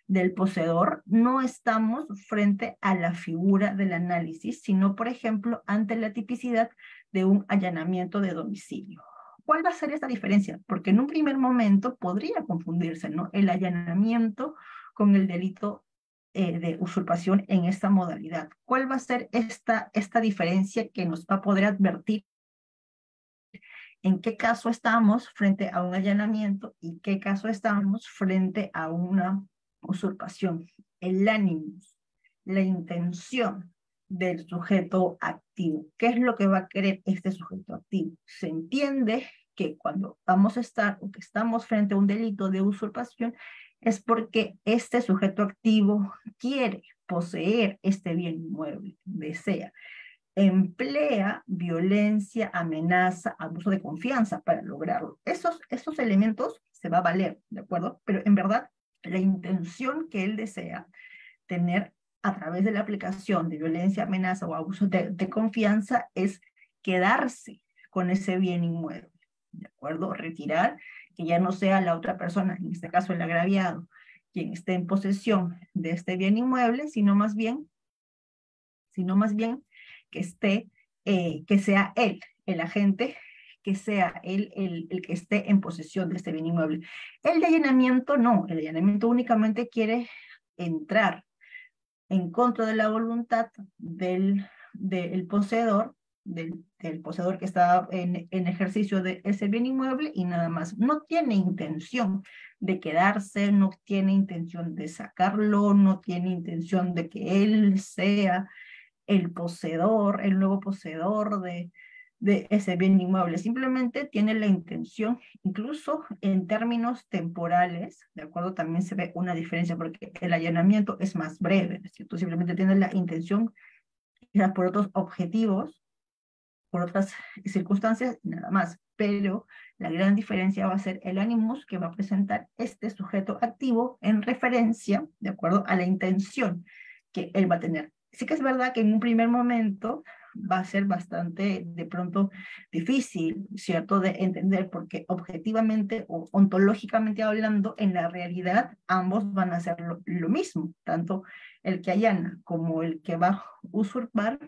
del poseedor, no estamos frente a la figura del análisis, sino, por ejemplo, ante la tipicidad de un allanamiento de domicilio. ¿Cuál va a ser esta diferencia? Porque en un primer momento podría confundirse, ¿no?, el allanamiento con el delito de usurpación en esta modalidad. ¿Cuál va a ser esta diferencia que nos va a poder advertir en qué caso estamos frente a un allanamiento y qué caso estamos frente a una usurpación? El ánimos, la intención del sujeto activo. ¿Qué es lo que va a querer este sujeto activo? Se entiende que cuando vamos a estar o que estamos frente a un delito de usurpación es porque este sujeto activo quiere poseer este bien inmueble, desea, emplea violencia, amenaza, abuso de confianza para lograrlo. Esos elementos se va a valer, ¿de acuerdo? Pero en verdad, la intención que él desea tener a través de la aplicación de violencia, amenaza o abuso de confianza es quedarse con ese bien inmueble, ¿de acuerdo? Retirar, que ya no sea la otra persona, en este caso el agraviado, quien esté en posesión de este bien inmueble, sino más bien que que sea él, el agente, que sea él el que esté en posesión de este bien inmueble. El de allanamiento no, el allanamiento únicamente quiere entrar en contra de la voluntad del poseedor, del poseedor que está en ejercicio de ese bien inmueble y nada más. No tiene intención de quedarse, no tiene intención de sacarlo, no tiene intención de que él sea el poseedor, el nuevo poseedor de ese bien inmueble. Simplemente tiene la intención, incluso en términos temporales, ¿de acuerdo? También se ve una diferencia porque el allanamiento es más breve, es cierto, simplemente tiene la intención quizás por otros objetivos, por otras circunstancias y nada más. Pero la gran diferencia va a ser el ánimos que va a presentar este sujeto activo en referencia, de acuerdo a la intención que él va a tener. Sí que es verdad que en un primer momento va a ser bastante, de pronto, difícil, ¿cierto?, de entender, porque objetivamente o ontológicamente hablando, en la realidad, ambos van a hacer lo mismo, tanto el que allana como el que va a usurpar,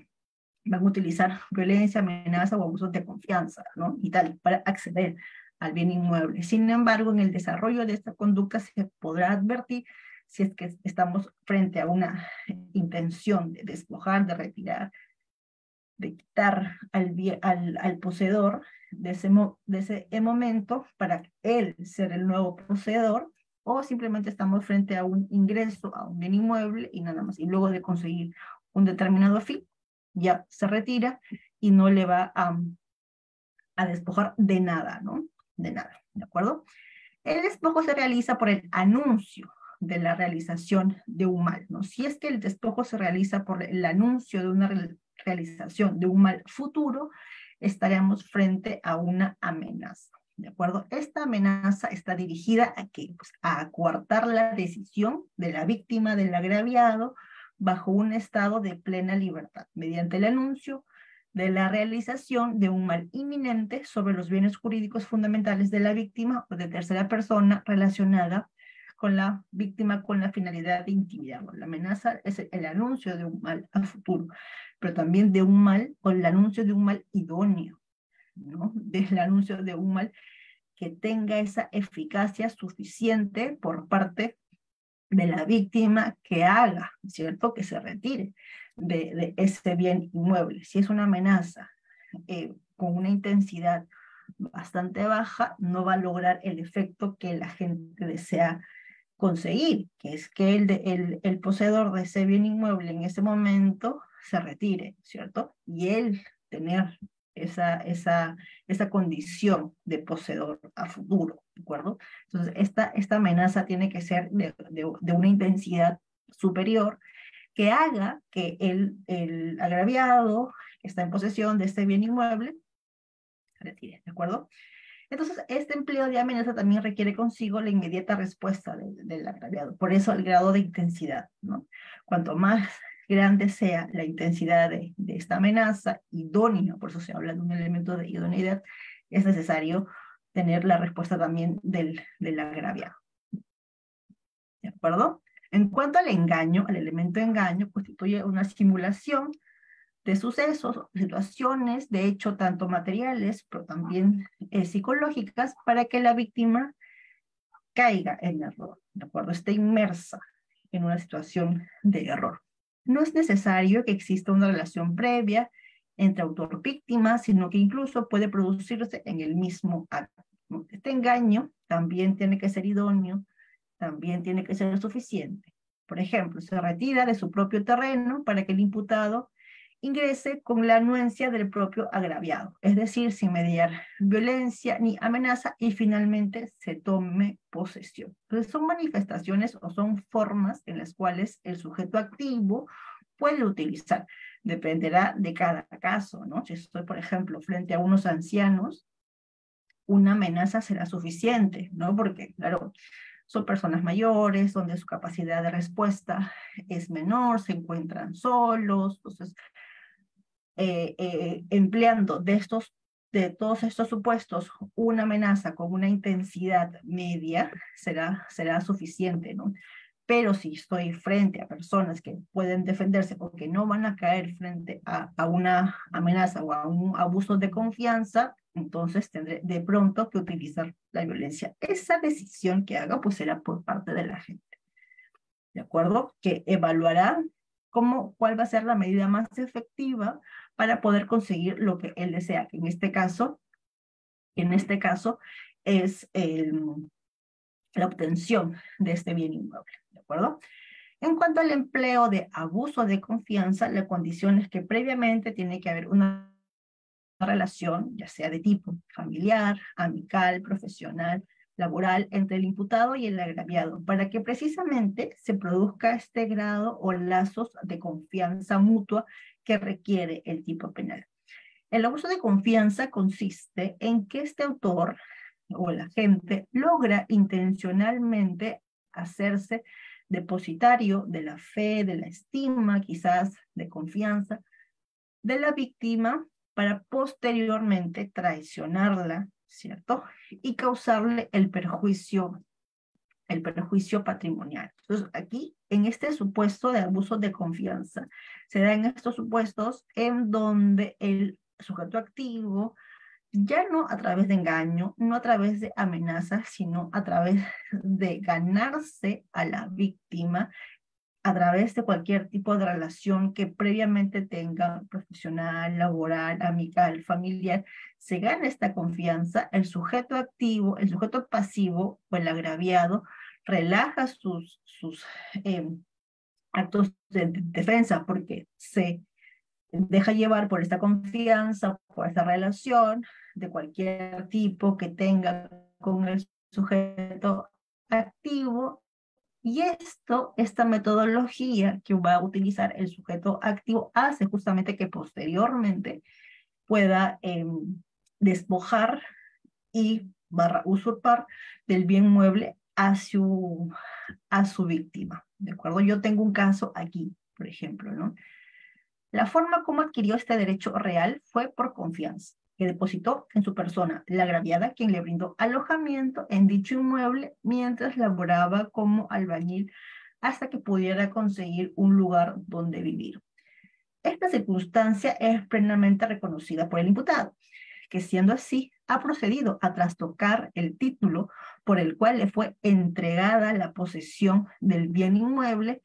van a utilizar violencia, amenaza o abusos de confianza, ¿no?, y tal, para acceder al bien inmueble. Sin embargo, en el desarrollo de esta conducta se podrá advertir si es que estamos frente a una intención de despojar, de retirar, de quitar al poseedor de ese momento para él ser el nuevo poseedor, o simplemente estamos frente a un ingreso a un bien inmueble y nada más. Y luego de conseguir un determinado fin, ya se retira y no le va a despojar de nada, ¿no? De nada, ¿de acuerdo? El despojo se realiza por el anuncio de la realización de un mal, ¿no? Si es que el despojo se realiza por el anuncio de una realización de un mal futuro, estaremos frente a una amenaza, ¿de acuerdo? Esta amenaza está dirigida a ¿qué? Pues a coartar la decisión de la víctima del agraviado bajo un estado de plena libertad, mediante el anuncio de la realización de un mal inminente sobre los bienes jurídicos fundamentales de la víctima o de tercera persona relacionada con la víctima con la finalidad de intimidarlo. La amenaza es el anuncio de un mal a futuro, pero también de un mal o el anuncio de un mal idóneo, ¿no? Del anuncio de un mal que tenga esa eficacia suficiente por parte de la víctima que haga, ¿cierto?, que se retire de ese bien inmueble. Si es una amenaza con una intensidad bastante baja, no va a lograr el efecto que la gente desea conseguir, que es que el poseedor de ese bien inmueble en ese momento se retire, ¿cierto? Y él tener esa condición de poseedor a futuro, ¿de acuerdo? Entonces, esta amenaza tiene que ser de una intensidad superior que haga que el agraviado que está en posesión de este bien inmueble se retire, ¿de acuerdo? Entonces, este empleo de amenaza también requiere consigo la inmediata respuesta del agraviado. Por eso el grado de intensidad, ¿no? Cuanto más grande sea la intensidad de esta amenaza, idónea, por eso se habla de un elemento de idoneidad, es necesario tener la respuesta también del agraviado. ¿De acuerdo? En cuanto al engaño, al elemento engaño, constituye una simulación de sucesos, situaciones, de hecho, tanto materiales, pero también psicológicas, para que la víctima caiga en error, ¿de acuerdo? Esté inmersa en una situación de error. No es necesario que exista una relación previa entre autor-víctima, sino que incluso puede producirse en el mismo acto. Este engaño también tiene que ser idóneo, también tiene que ser suficiente. Por ejemplo, se retira de su propio terreno para que el imputado ingrese con la anuencia del propio agraviado, es decir, sin mediar violencia ni amenaza, y finalmente se tome posesión. Entonces son manifestaciones o son formas en las cuales el sujeto activo puede utilizar. Dependerá de cada caso, ¿no? Si estoy, por ejemplo, frente a unos ancianos, una amenaza será suficiente, ¿no? Porque, claro, son personas mayores, donde su capacidad de respuesta es menor, se encuentran solos, entonces empleando de todos estos supuestos una amenaza con una intensidad media será suficiente, ¿no? Pero si estoy frente a personas que pueden defenderse porque no van a caer frente a una amenaza o a un abuso de confianza, entonces tendré de pronto que utilizar la violencia. Esa decisión que haga pues será por parte de la gente, ¿de acuerdo? Que evaluará cuál va a ser la medida más efectiva para poder conseguir lo que él desea, que en este caso es la obtención de este bien inmueble, ¿de acuerdo? En cuanto al empleo de abuso de confianza, la condición es que previamente tiene que haber una relación, ya sea de tipo familiar, amical, profesional, laboral, entre el imputado y el agraviado, para que precisamente se produzca este grado o lazos de confianza mutua que requiere el tipo penal. El abuso de confianza consiste en que este autor o el agente logra intencionalmente hacerse depositario de la fe, de la estima, quizás de confianza de la víctima para posteriormente traicionarla, ¿cierto? Y causarle el perjuicio patrimonial. Entonces, aquí, en este supuesto de abuso de confianza, se dan estos supuestos en donde el sujeto activo, ya no a través de engaño, no a través de amenazas, sino a través de ganarse a la víctima, a través de cualquier tipo de relación que previamente tenga, profesional, laboral, amical, familiar, se gana esta confianza, el sujeto activo, el sujeto pasivo o el agraviado relaja sus actos de defensa porque se deja llevar por esta confianza, por esta relación de cualquier tipo que tenga con el sujeto activo. Y esta metodología que va a utilizar el sujeto activo hace justamente que posteriormente pueda despojar y usurpar del bien mueble a su víctima, ¿de acuerdo? Yo tengo un caso aquí, por ejemplo, ¿no? La forma como adquirió este derecho real fue por confianza, que depositó en su persona la agraviada, quien le brindó alojamiento en dicho inmueble mientras laboraba como albañil hasta que pudiera conseguir un lugar donde vivir. Esta circunstancia es plenamente reconocida por el imputado, que siendo así, ha procedido a trastocar el título por el cual le fue entregada la posesión del bien inmueble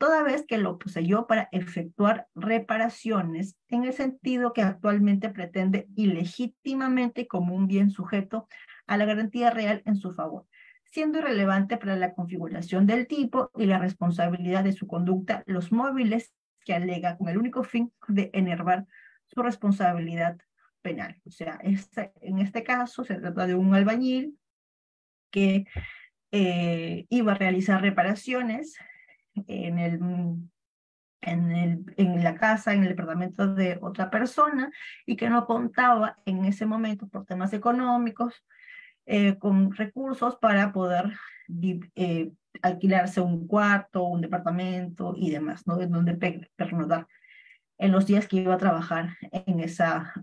toda vez que lo poseyó para efectuar reparaciones en el sentido que actualmente pretende ilegítimamente como un bien sujeto a la garantía real en su favor, siendo irrelevante para la configuración del tipo y la responsabilidad de su conducta los móviles que alega con el único fin de enervar su responsabilidad penal. O sea, en este caso se trata de un albañil que iba a realizar reparaciones en en la casa, en el departamento de otra persona, y que no contaba en ese momento por temas económicos con recursos para poder alquilarse un cuarto, un departamento y demás, ¿no? En donde pernoctar en los días que iba a trabajar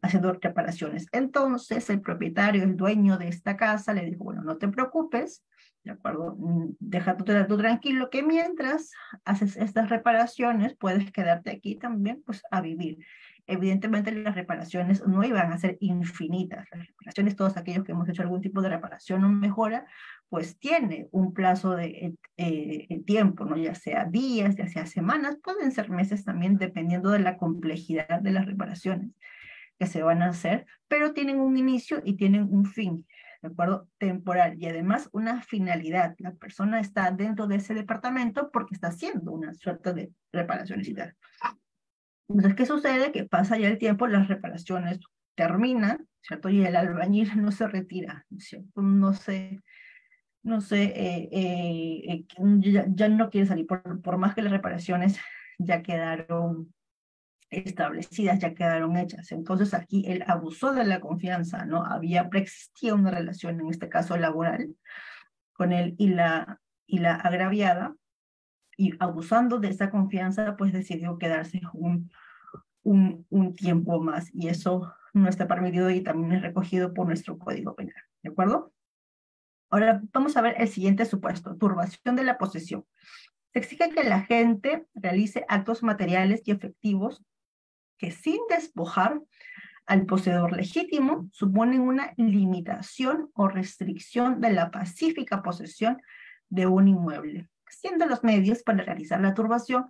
haciendo reparaciones. Entonces el propietario, el dueño de esta casa le dijo, bueno, no te preocupes, ¿de acuerdo? Deja tú tranquilo que mientras haces estas reparaciones puedes quedarte aquí también pues a vivir. Evidentemente las reparaciones no iban a ser infinitas. Las reparaciones, todos aquellos que hemos hecho algún tipo de reparación o mejora, pues tiene un plazo de tiempo, ¿no? Ya sea días, ya sea semanas, pueden ser meses también, dependiendo de la complejidad de las reparaciones que se van a hacer, pero tienen un inicio y tienen un fin, ¿de acuerdo? Temporal, y además una finalidad. La persona está dentro de ese departamento porque está haciendo una suerte de reparaciones y tal. Entonces, ¿qué sucede? Que pasa ya el tiempo, las reparaciones terminan, ¿cierto? Y el albañil no se retira, ¿cierto? Ya no quiere salir, por más que las reparaciones ya quedaron establecidas, ya quedaron hechas. Entonces aquí él abusó de la confianza, ¿no? Preexistía una relación, en este caso laboral, con él y la agraviada, y abusando de esa confianza, pues decidió quedarse un tiempo más, y eso no está permitido y también es recogido por nuestro Código Penal, ¿de acuerdo? Ahora vamos a ver el siguiente supuesto, turbación de la posesión. Se exige que la gente realice actos materiales y efectivos que sin despojar al poseedor legítimo suponen una limitación o restricción de la pacífica posesión de un inmueble, siendo los medios para realizar la turbación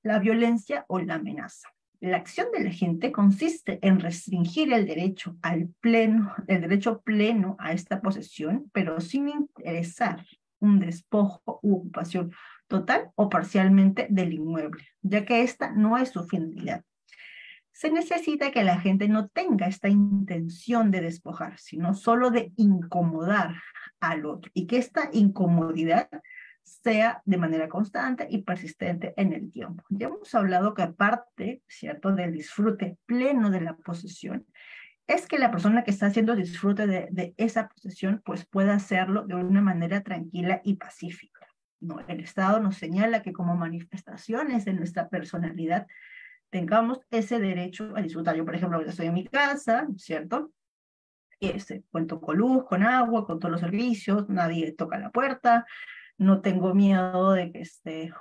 la violencia o la amenaza. La acción de la gente consiste en restringir el derecho el derecho pleno a esta posesión, pero sin interesar un despojo u ocupación total o parcialmente del inmueble, ya que esta no es su finalidad. Se necesita que la gente no tenga esta intención de despojar, sino solo de incomodar al otro, y que esta incomodidad sea de manera constante y persistente en el tiempo. Ya hemos hablado que aparte, ¿cierto?, del disfrute pleno de la posesión, es que la persona que está haciendo disfrute de esa posesión, pues pueda hacerlo de una manera tranquila y pacífica, ¿no? El Estado nos señala que como manifestaciones de nuestra personalidad, tengamos ese derecho a disfrutar. Yo, por ejemplo, estoy en mi casa, ¿cierto? Cuento con luz, con agua, con todos los servicios, nadie toca la puerta, no tengo miedo de que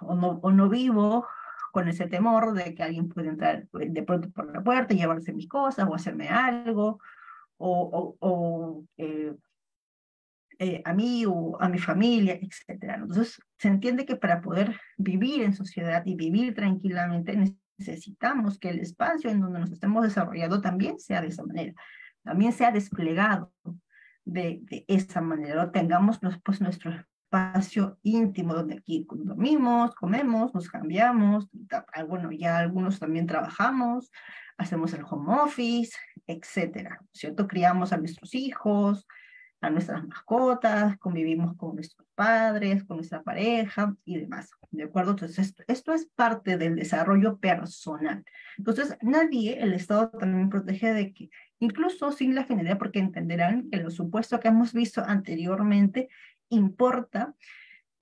o no vivo con ese temor de que alguien puede entrar de pronto por la puerta y llevarse mis cosas o hacerme algo, a mí o a mi familia, etcétera. Entonces, se entiende que para poder vivir en sociedad y vivir tranquilamente necesitamos que el espacio en donde nos estemos desarrollando también sea de esa manera, también sea desplegado de esa manera, ¿no? Tengamos pues, nuestro espacio íntimo donde aquí dormimos, comemos, nos cambiamos, bueno, ya algunos también trabajamos, hacemos el home office, etcétera, ¿cierto? Criamos a nuestros hijos, a nuestras mascotas, convivimos con nuestros padres, con nuestra pareja y demás, ¿de acuerdo? Entonces, esto es parte del desarrollo personal. Entonces, el Estado también protege de que, incluso sin la finalidad, porque entenderán que lo supuesto que hemos visto anteriormente importa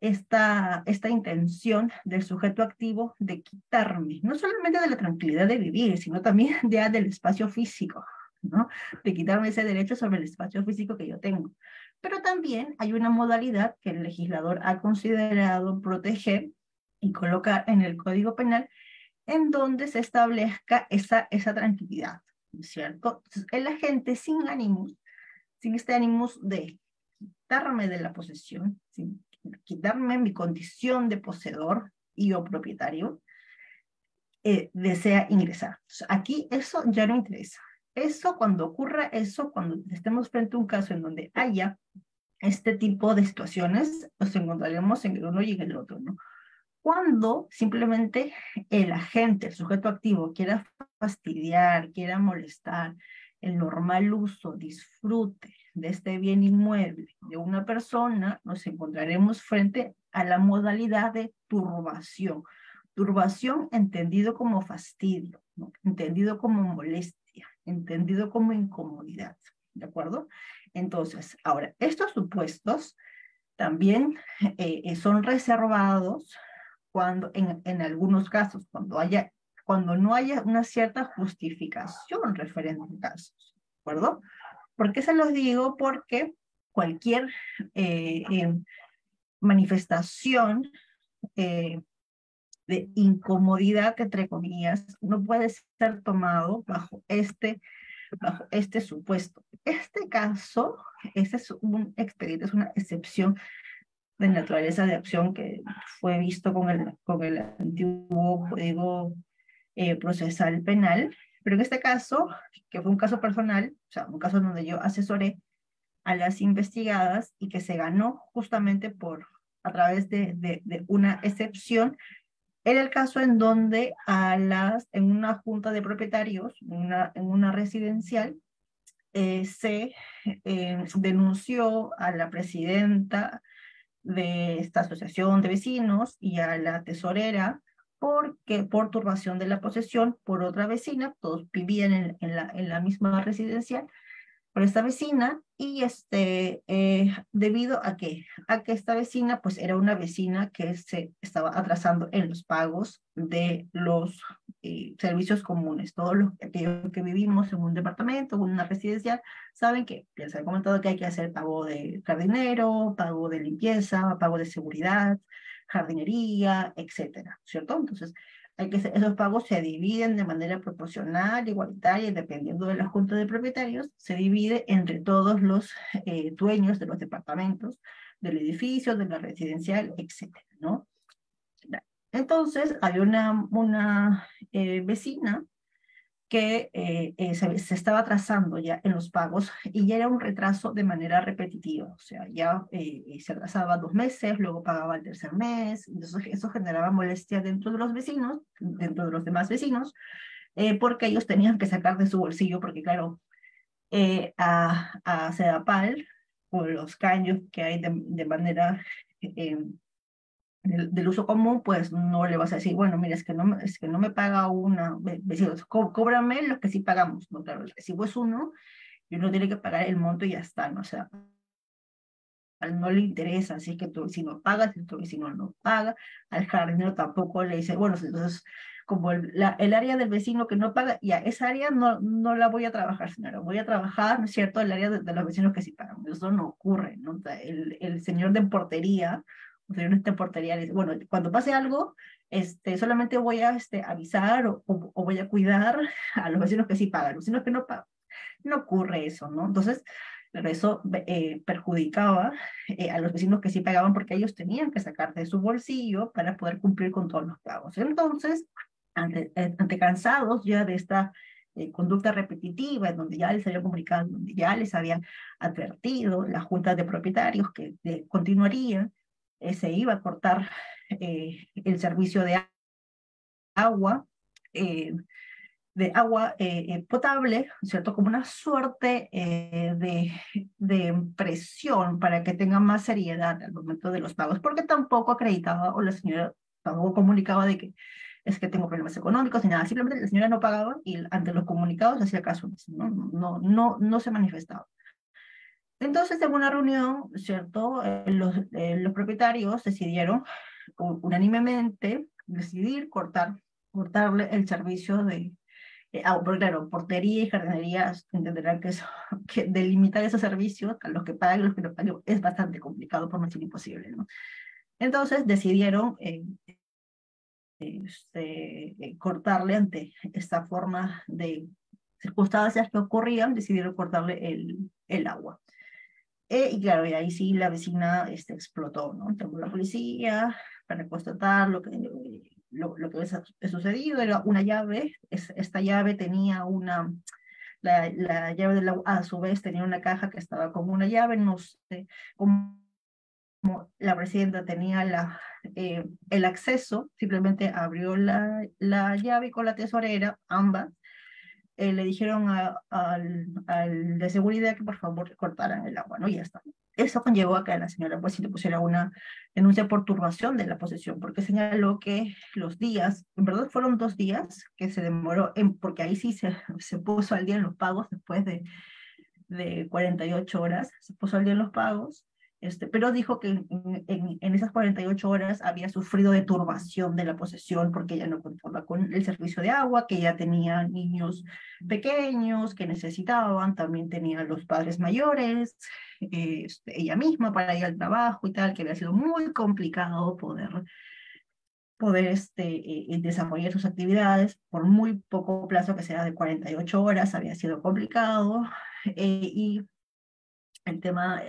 esta intención del sujeto activo de quitarme, no solamente de la tranquilidad de vivir, sino también ya del espacio físico, ¿no? De quitarme ese derecho sobre el espacio físico que yo tengo. Pero también hay una modalidad que el legislador ha considerado proteger y colocar en el Código Penal, en donde se establezca esa tranquilidad, ¿cierto? Entonces, el agente sin este ánimos de quitarme de la posesión, sin quitarme mi condición de poseedor, y o propietario desea ingresar. Entonces, aquí eso ya no interesa. Eso cuando ocurra, eso cuando estemos frente a un caso en donde haya este tipo de situaciones, nos encontraremos en el uno y en el otro, ¿no? Cuando simplemente el agente, el sujeto activo, quiera fastidiar, quiera molestar el normal uso, disfrute de este bien inmueble de una persona, nos encontraremos frente a la modalidad de turbación. Turbación entendido como fastidio, ¿no? Entendido como molestia, entendido como incomodidad, ¿de acuerdo? Entonces, ahora, estos supuestos también son reservados cuando, en algunos casos, cuando no haya una cierta justificación referente a casos, ¿de acuerdo? ¿Por qué se los digo? Porque cualquier manifestación de incomodidad, entre comillas, no puede ser tomado bajo este supuesto. Este caso, este es un expediente, es una excepción de naturaleza de acción que fue visto con el antiguo Código Procesal Penal, pero en este caso, que fue un caso personal, o sea, un caso donde yo asesoré a las investigadas y que se ganó justamente a través de una excepción, era el caso en donde en una junta de propietarios, en una residencial, se denunció a la presidenta de esta asociación de vecinos y a la tesorera por turbación de la posesión por otra vecina, todos vivían en la misma residencial, por esta vecina, y debido a que esta vecina pues era una vecina que se estaba atrasando en los pagos de los servicios comunes. Todos aquellos que vivimos en un departamento o en una residencial saben que, ya se ha comentado que hay que hacer pago de jardinero, pago de limpieza, pago de seguridad, jardinería, etcétera, ¿cierto? Entonces, esos pagos se dividen de manera proporcional, igualitaria, y dependiendo de la junta de propietarios, se divide entre todos los dueños de los departamentos, del edificio, de la residencial, etcétera, ¿no? Entonces, había una vecina que se estaba atrasando ya en los pagos y ya era un retraso de manera repetitiva, o sea, ya se atrasaba 2 meses, luego pagaba el tercer mes, entonces eso generaba molestia dentro de los vecinos, dentro de los demás vecinos, porque ellos tenían que sacar de su bolsillo, porque claro, a Sedapal, por los caños que hay de manera del uso común, pues no le vas a decir, bueno, mira, es que no me paga vecinos, cóbrame lo que sí pagamos, ¿no? Claro, el recibo es uno, y uno tiene que pagar el monto y ya está, ¿no? O sea, al no le interesa, así que tu vecino paga, si tu vecino no paga, al jardinero tampoco le dice, bueno, entonces, como el área del vecino que no paga, ya, esa área no la voy a trabajar, señora, voy a trabajar, ¿no es cierto?, el área de los vecinos que sí pagan. Eso no ocurre, ¿no? O sea, el señor de portería, o señor de portería le dice, bueno, cuando pase algo, solamente voy a avisar o voy a cuidar a los vecinos que sí pagan, los vecinos que no pagan. No ocurre eso, ¿no? Entonces, eso perjudicaba a los vecinos que sí pagaban porque ellos tenían que sacar de su bolsillo para poder cumplir con todos los pagos. Entonces, ante cansados ya de esta conducta repetitiva, en donde ya les había comunicado, donde ya les habían advertido las juntas de propietarios que continuarían, se iba a cortar el servicio agua, eh, de agua potable, ¿cierto? Como una suerte de presión para que tenga más seriedad al momento de los pagos, porque tampoco acreditaba o la señora tampoco comunicaba de que es que tengo problemas económicos ni nada, simplemente la señora no pagaba y ante los comunicados hacía caso, no se manifestaba. Entonces, en una reunión, ¿cierto? Los propietarios decidieron unánimemente cortarle el servicio porque claro, portería y jardinería entenderán que delimitar esos servicios a los que pagan y los que no pagan es bastante complicado, por no decir imposible, ¿no? Entonces decidieron cortarle ante esta forma de circunstancias que ocurrían, decidieron cortarle el agua. Y claro, y ahí sí la vecina explotó, ¿no? Llamó a la policía para constatar lo que había sucedido. Era una llave, esta llave tenía la llave de la, a su vez tenía una caja que estaba como una llave, no sé cómo la presidenta tenía el acceso, simplemente abrió la llave con la tesorera, ambas, le dijeron al de seguridad que por favor cortaran el agua, ¿no? Y ya está. Eso conllevó a que la señora pues sí le pusiera una denuncia por turbación de la posesión, porque señaló que los días, en verdad fueron 2 días que se demoró, porque ahí sí se puso al día en los pagos después de 48 horas, se puso al día en los pagos, pero dijo que en esas 48 horas había sufrido de turbación de la posesión porque ella no contaba con el servicio de agua, que ya tenía niños pequeños que necesitaban, también tenía los padres mayores, ella misma para ir al trabajo y tal, que había sido muy complicado poder desarrollar sus actividades por muy poco plazo, que sea de 48 horas, había sido complicado, y el tema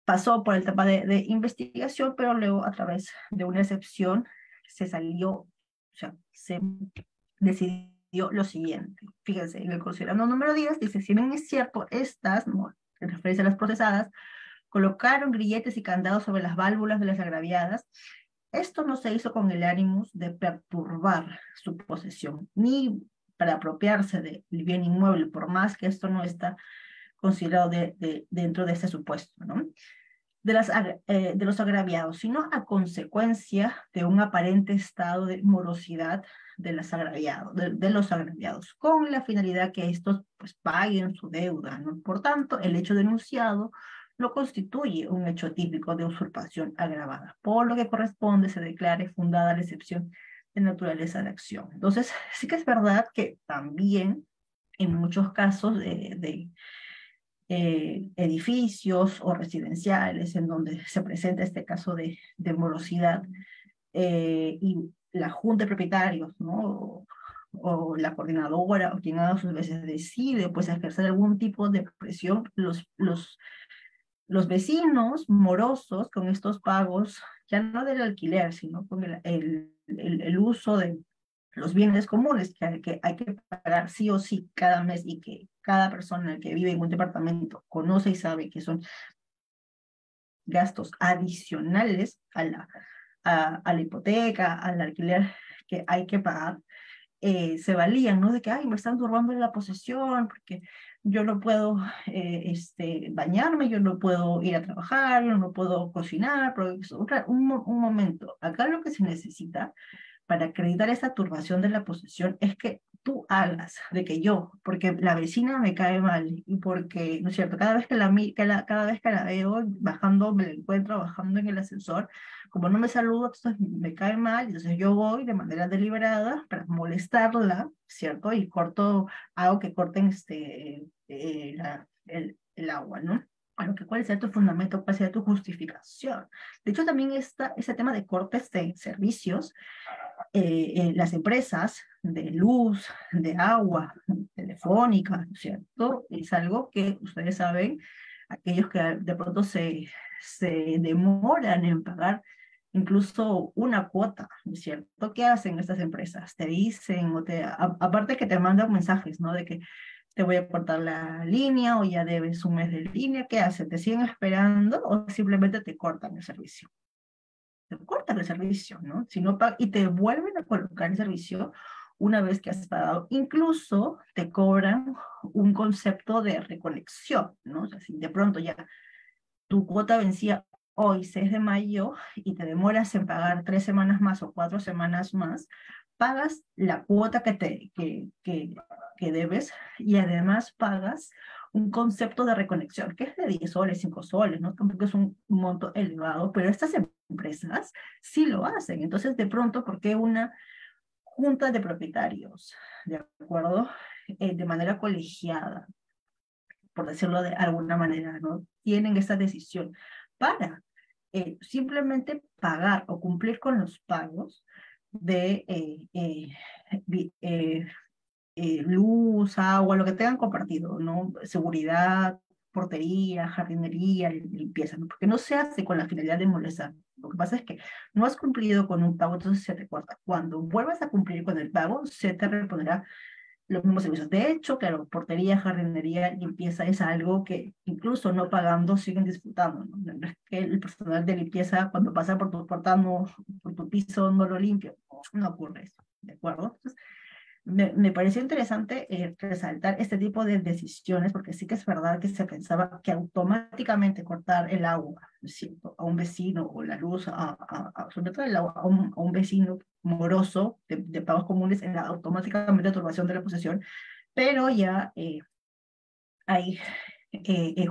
pasó por el tema de investigación, pero luego a través de una excepción se salió, o sea, se decidió lo siguiente. Fíjense, en el considerando número 10 dice, si bien es cierto, estas, ¿no?, en referencia a las procesadas, colocaron grilletes y candados sobre las válvulas de las agraviadas, esto no se hizo con el ánimo de perturbar su posesión, ni para apropiarse del bien inmueble, por más que esto no está considerado dentro de este supuesto, ¿no? De los agraviados, sino a consecuencia de un aparente estado de morosidad de los agraviados, con la finalidad que estos pues paguen su deuda, ¿no? Por tanto, el hecho denunciado no constituye un hecho típico de usurpación agravada, por lo que corresponde se declare fundada la excepción de naturaleza de acción. Entonces, sí que es verdad que también en muchos casos edificios o residenciales en donde se presenta este caso de morosidad, y la junta de propietarios, ¿no? O la coordinadora o quien haga sus veces decide pues ejercer algún tipo de presión, los vecinos morosos con estos pagos, ya no del alquiler, sino con el uso de los bienes comunes que hay que pagar sí o sí cada mes, y que cada persona que vive en un departamento conoce y sabe que son gastos adicionales a la hipoteca, al alquiler que hay que pagar, se valían, ¿no? De que, ay, me están turbando la posesión, porque yo no puedo bañarme, yo no puedo ir a trabajar, yo no puedo cocinar, pero un momento, acá lo que se necesita para acreditar esta turbación de la posesión es que tú hagas de que yo, porque la vecina me cae mal y porque, ¿no es cierto? Cada vez cada vez que la veo bajando, me la encuentro bajando en el ascensor, como no me saludo, entonces me cae mal, entonces yo voy de manera deliberada para molestarla, ¿cierto? Y hago que corten el agua, ¿no? A lo que cuál sea tu fundamento, cuál sea tu justificación. De hecho, también está ese tema de cortes de servicios, las empresas de luz, de agua, telefónica, ¿no es cierto? Es algo que ustedes saben, aquellos que de pronto se demoran en pagar incluso una cuota, ¿no es cierto? ¿Qué hacen estas empresas? Te dicen, aparte que te mandan mensajes, ¿no? De que te voy a cortar la línea o ya debes un mes de línea, ¿qué hacen? ¿Te siguen esperando o simplemente te cortan el servicio? Te cortan el servicio, ¿no? Si no y te vuelven a colocar el servicio una vez que has pagado. Incluso te cobran un concepto de reconexión, ¿no? O sea, si de pronto ya tu cuota vencía hoy, 6 de mayo, y te demoras en pagar 3 semanas más o 4 semanas más, pagas la cuota que debes, y además pagas un concepto de reconexión, que es de 10 soles, 5 soles, ¿no? Tampoco es un monto elevado, pero estas empresas sí lo hacen. Entonces, de pronto, ¿por qué una junta de propietarios, de acuerdo? De manera colegiada, por decirlo de alguna manera, ¿no? Tienen esa decisión para simplemente pagar o cumplir con los pagos de luz, agua, lo que tengan compartido, ¿no? Seguridad, portería, jardinería, limpieza, ¿no? Porque no se hace con la finalidad de molestar. Lo que pasa es que no has cumplido con un pago, entonces se te corta. Cuando vuelvas a cumplir con el pago, se te repondrá los mismos servicios. De hecho, claro, portería, jardinería, limpieza es algo que incluso no pagando siguen disfrutando, ¿no? No es que el personal de limpieza cuando pasa por tu puerta, no, por tu piso no lo limpia, no ocurre eso, ¿de acuerdo? Entonces, me pareció interesante resaltar este tipo de decisiones, porque sí que es verdad que se pensaba que automáticamente cortar el agua, ¿cierto? A un vecino o la luz, sobre todo el agua, a un vecino moroso de pagos comunes, en la automáticamente turbación de la posesión, pero ya hay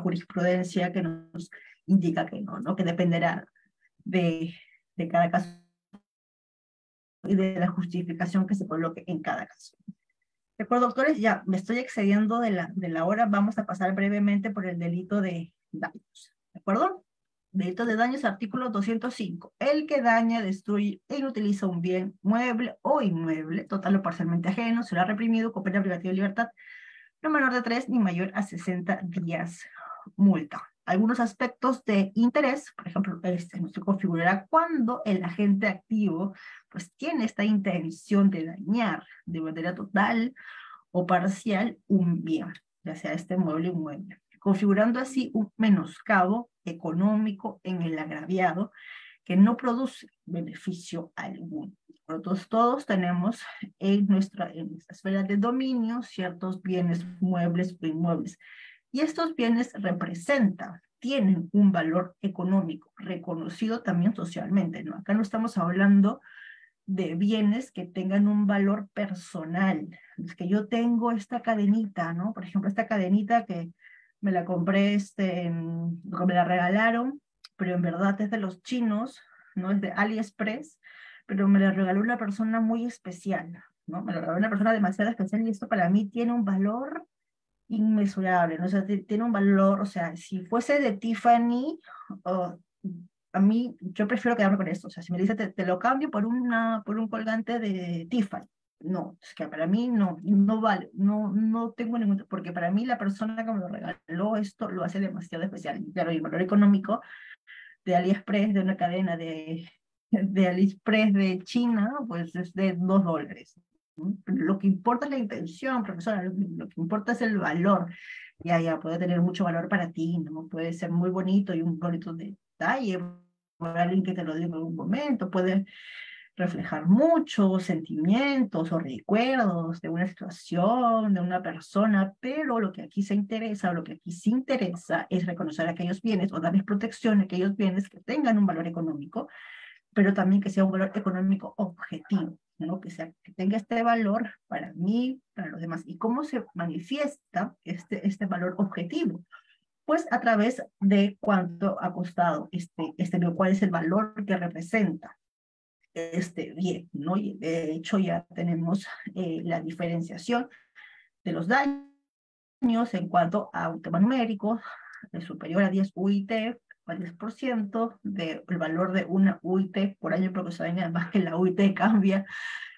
jurisprudencia que nos indica que no, ¿no? Que dependerá de cada caso y de la justificación que se coloque en cada caso. De acuerdo, doctores, ya me estoy excediendo de la hora. Vamos a pasar brevemente por el delito de daños. ¿De acuerdo? Delito de daños, artículo 205. El que daña, destruye e inutiliza un bien mueble o inmueble, total o parcialmente ajeno, será reprimido con pena privativa de libertad, no menor de 3 ni mayor a 60 días multa. Algunos aspectos de interés, por ejemplo, este nos configurará cuando el agente activo pues tiene esta intención de dañar de manera total o parcial un bien, ya sea este mueble o inmueble, configurando así un menoscabo económico en el agraviado que no produce beneficio alguno. Todos tenemos en nuestra esfera de dominio ciertos bienes muebles o inmuebles, y estos bienes representan, tienen un valor económico reconocido también socialmente, ¿no? Acá no estamos hablando de bienes que tengan un valor personal. Es que yo tengo esta cadenita, ¿no? Por ejemplo, esta cadenita que me la compré, me la regalaron, pero en verdad es de los chinos, ¿no? Es de AliExpress, pero me la regaló una persona muy especial, ¿no? Me la regaló una persona demasiado especial y esto para mí tiene un valor inmesurable, ¿no? O sea, tiene un valor, o sea, si fuese de Tiffany, oh, a mí, yo prefiero quedarme con esto. O sea, si me dice, te lo cambio por un colgante de Tiffany. No, es que para mí no vale, no tengo ningún, porque para mí la persona que me lo regaló esto lo hace demasiado especial. Claro, y el valor económico de AliExpress, de una cadena de AliExpress de China, pues es de $2. ¿No? Lo que importa es la intención, profesora, lo que importa es el valor. Ya, puede tener mucho valor para ti, ¿no? Puede ser muy bonito y un bonito detalle por alguien que te lo dio en algún momento, puede reflejar muchos sentimientos o recuerdos de una situación, de una persona, pero lo que aquí se interesa, o lo que aquí se interesa es reconocer aquellos bienes o darles protección a aquellos bienes que tengan un valor económico, pero también que sea un valor económico objetivo, ¿no? Que tenga este valor para mí, para los demás. ¿Y cómo se manifiesta este valor objetivo? Pues a través de cuánto ha costado cuál es el valor que representa este bien, ¿no? Y de hecho ya tenemos la diferenciación de los daños en cuanto a un tema numérico superior a 10 UIT, al 10% del valor de una UIT por año, porque saben además que la UIT cambia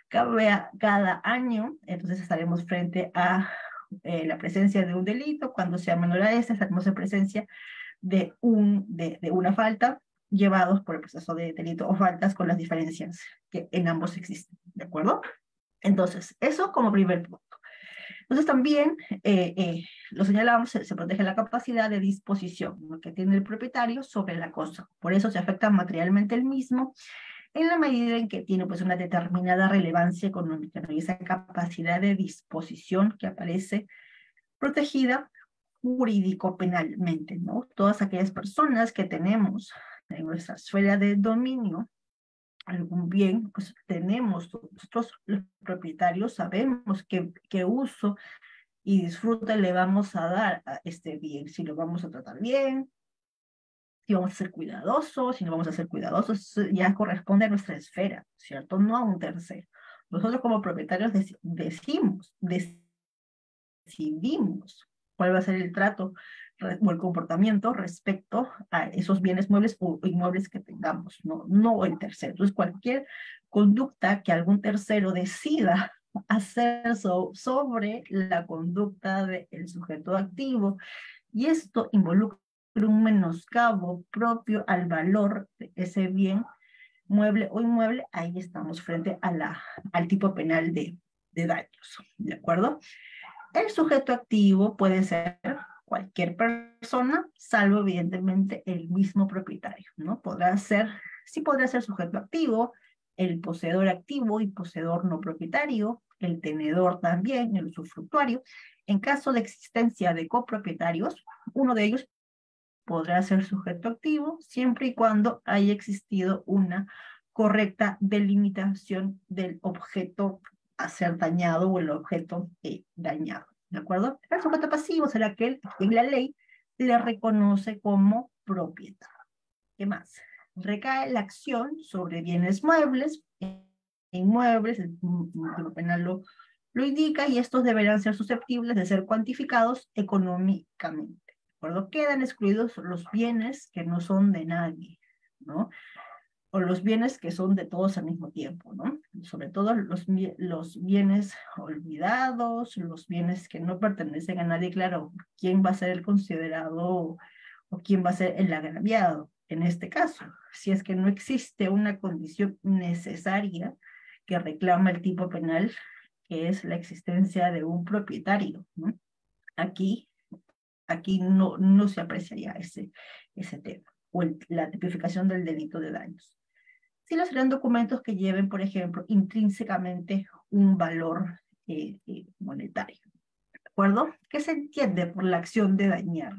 cada año, entonces estaremos frente a la presencia de un delito. Cuando sea menor a este, estaremos en presencia de una falta, llevados por el proceso de delito o faltas con las diferencias que en ambos existen, ¿de acuerdo? Entonces, eso como primer punto. Entonces también, lo señalamos, se protege la capacidad de disposición, ¿no?, que tiene el propietario sobre la cosa. Por eso se afecta materialmente el mismo en la medida en que tiene pues una determinada relevancia económica, ¿no? Y esa capacidad de disposición que aparece protegida jurídico-penalmente, ¿no? Todas aquellas personas que tenemos en nuestra esfera de dominio algún bien, pues tenemos, nosotros los propietarios sabemos qué uso y disfrute le vamos a dar a este bien, si lo vamos a tratar bien, si vamos a ser cuidadosos, si no vamos a ser cuidadosos, eso ya corresponde a nuestra esfera, ¿cierto? No a un tercero. Nosotros como propietarios decidimos cuál va a ser el trato o el comportamiento respecto a esos bienes muebles o inmuebles que tengamos, no el tercero. Entonces, cualquier conducta que algún tercero decida hacer sobre la conducta del sujeto activo, y esto involucra un menoscabo propio al valor de ese bien mueble o inmueble. Ahí estamos frente a al tipo penal de daños, ¿de acuerdo? El sujeto activo puede ser cualquier persona, salvo evidentemente el mismo propietario, ¿no? Sí podrá ser sujeto activo, el poseedor activo y poseedor no propietario, el tenedor también, el usufructuario. En caso de existencia de copropietarios, uno de ellos podrá ser sujeto activo siempre y cuando haya existido una correcta delimitación del objeto a ser dañado o el objeto dañado, ¿de acuerdo? El sujeto pasivo será aquel a quien la ley le reconoce como propietario. ¿Qué más? Recae la acción sobre bienes muebles, inmuebles, el Código Penal lo indica, y estos deberán ser susceptibles de ser cuantificados económicamente. ¿De acuerdo? Quedan excluidos los bienes que no son de nadie, ¿no? O los bienes que son de todos al mismo tiempo, ¿no? Sobre todo los bienes olvidados, los bienes que no pertenecen a nadie. Claro, ¿quién va a ser el considerado o quién va a ser el agraviado en este caso? Si es que no existe una condición necesaria que reclama el tipo penal, que es la existencia de un propietario, ¿no? Aquí, aquí no se apreciaría ese tema, o la tipificación del delito de daños. Si no serán documentos que lleven, por ejemplo, intrínsecamente un valor monetario. ¿De acuerdo? ¿Qué se entiende por la acción de dañar?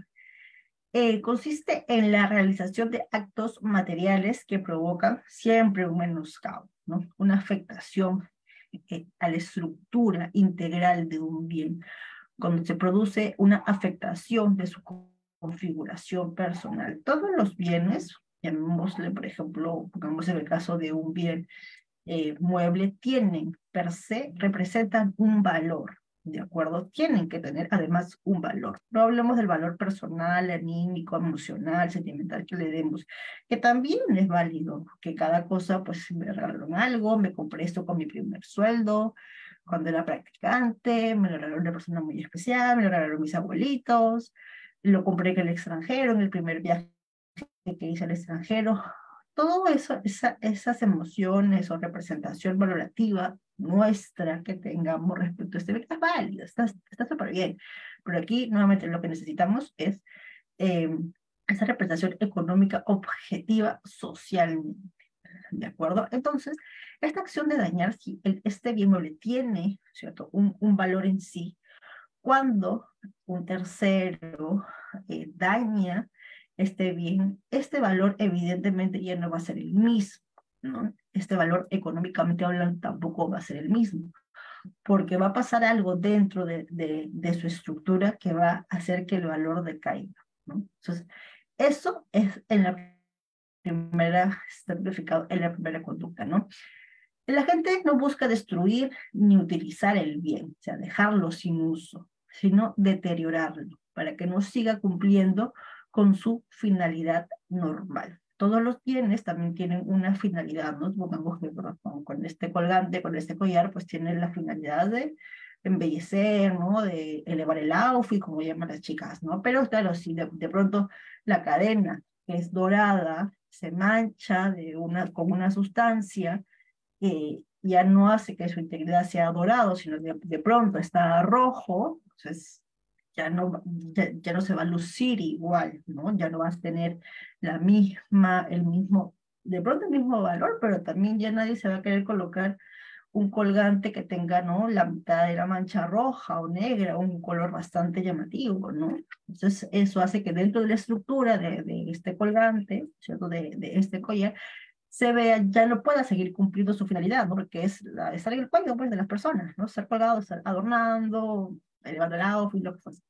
Consiste en la realización de actos materiales que provocan siempre un menoscabo, ¿no? Una afectación a la estructura integral de un bien, cuando se produce una afectación de su configuración personal. Todos los bienes, llamémosle, por ejemplo, pongamos en el caso de un bien mueble, tienen per se, representan un valor, ¿de acuerdo? Tienen que tener además un valor. No hablemos del valor personal, anímico, emocional, sentimental que le demos, que también es válido, que cada cosa, pues me regalaron algo, me compré esto con mi primer sueldo, cuando era practicante, me lo regaló una persona muy especial, me lo regalaron mis abuelitos, lo compré en el extranjero, en el primer viaje que hice al extranjero. Todo eso, esas emociones o representación valorativa nuestra que tengamos respecto a este bien es válido, está súper bien. Pero aquí, nuevamente, lo que necesitamos es eh, esa representación económica objetiva socialmente. ¿De acuerdo? Entonces, esta acción de dañar, si este bien mueble tiene, ¿cierto?, un valor en sí, cuando un tercero daña este bien, este valor evidentemente ya no va a ser el mismo, ¿no? Este valor económicamente hablando tampoco va a ser el mismo, porque va a pasar algo dentro de su estructura que va a hacer que el valor decaiga, ¿no? Entonces, eso es está tipificado en la primera conducta, ¿no? La gente no busca destruir ni utilizar el bien, o sea, dejarlo sin uso, sino deteriorarlo para que no siga cumpliendo con su finalidad normal. Todos los bienes también tienen una finalidad, ¿no? Supongamos que con este colgante, con este collar, pues tiene la finalidad de embellecer, ¿no? De elevar el outfit, como llaman las chicas, ¿no? Pero claro, si de pronto la cadena, que es dorada, se mancha con una sustancia, ya no hace que su integridad sea dorado, sino de pronto está rojo, entonces ya no se va a lucir igual, ¿no? Ya no vas a tener de pronto el mismo valor, pero también ya nadie se va a querer colocar un colgante que tenga, ¿no?, la mitad de la mancha roja o negra, un color bastante llamativo, ¿no? Entonces eso hace que dentro de la estructura de este colgante, ¿cierto?, de este collar, se vea, ya no pueda seguir cumpliendo su finalidad, ¿no? Porque es estar en el cuello, pues, de las personas, ¿no? Estar colgado, estar adornando, elevando el outfit, lo que fuese.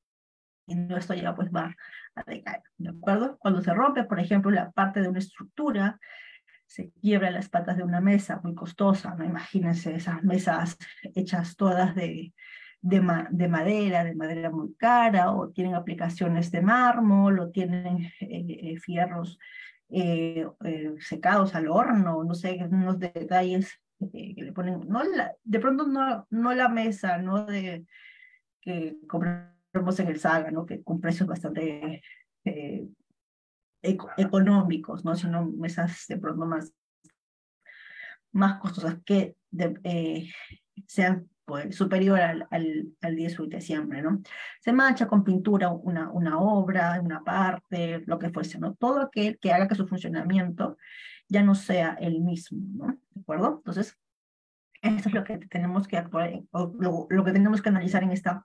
Y no, esto ya, pues, va a decaer, ¿de acuerdo? Cuando se rompe, por ejemplo, la parte de una estructura, se quiebra las patas de una mesa muy costosa, ¿no? Imagínense esas mesas hechas todas de madera muy cara, o tienen aplicaciones de mármol, o tienen fierros secados al horno, no sé, unos detalles que le ponen, de pronto no la mesa, ¿no? Que compramos en el Saga, ¿no? Que con precios bastante económicos, ¿no? Sino mesas de pronto más costosas que sean pues, superior al 10 de siempre, ¿no? Se mancha con pintura una obra, una parte, lo que fuese, ¿no? Todo aquel que haga que su funcionamiento ya no sea el mismo, ¿no? ¿De acuerdo? Entonces, esto es lo que tenemos que actuar, o lo que tenemos que analizar en esta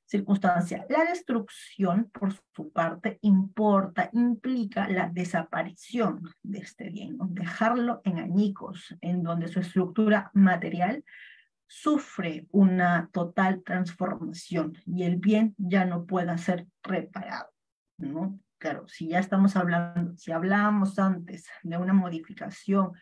circunstancia. La destrucción, por su parte, implica la desaparición de este bien, ¿no? Dejarlo en añicos, en donde su estructura material sufre una total transformación y el bien ya no pueda ser reparado, ¿no? Claro, si ya estamos hablando, si hablábamos antes de una modificación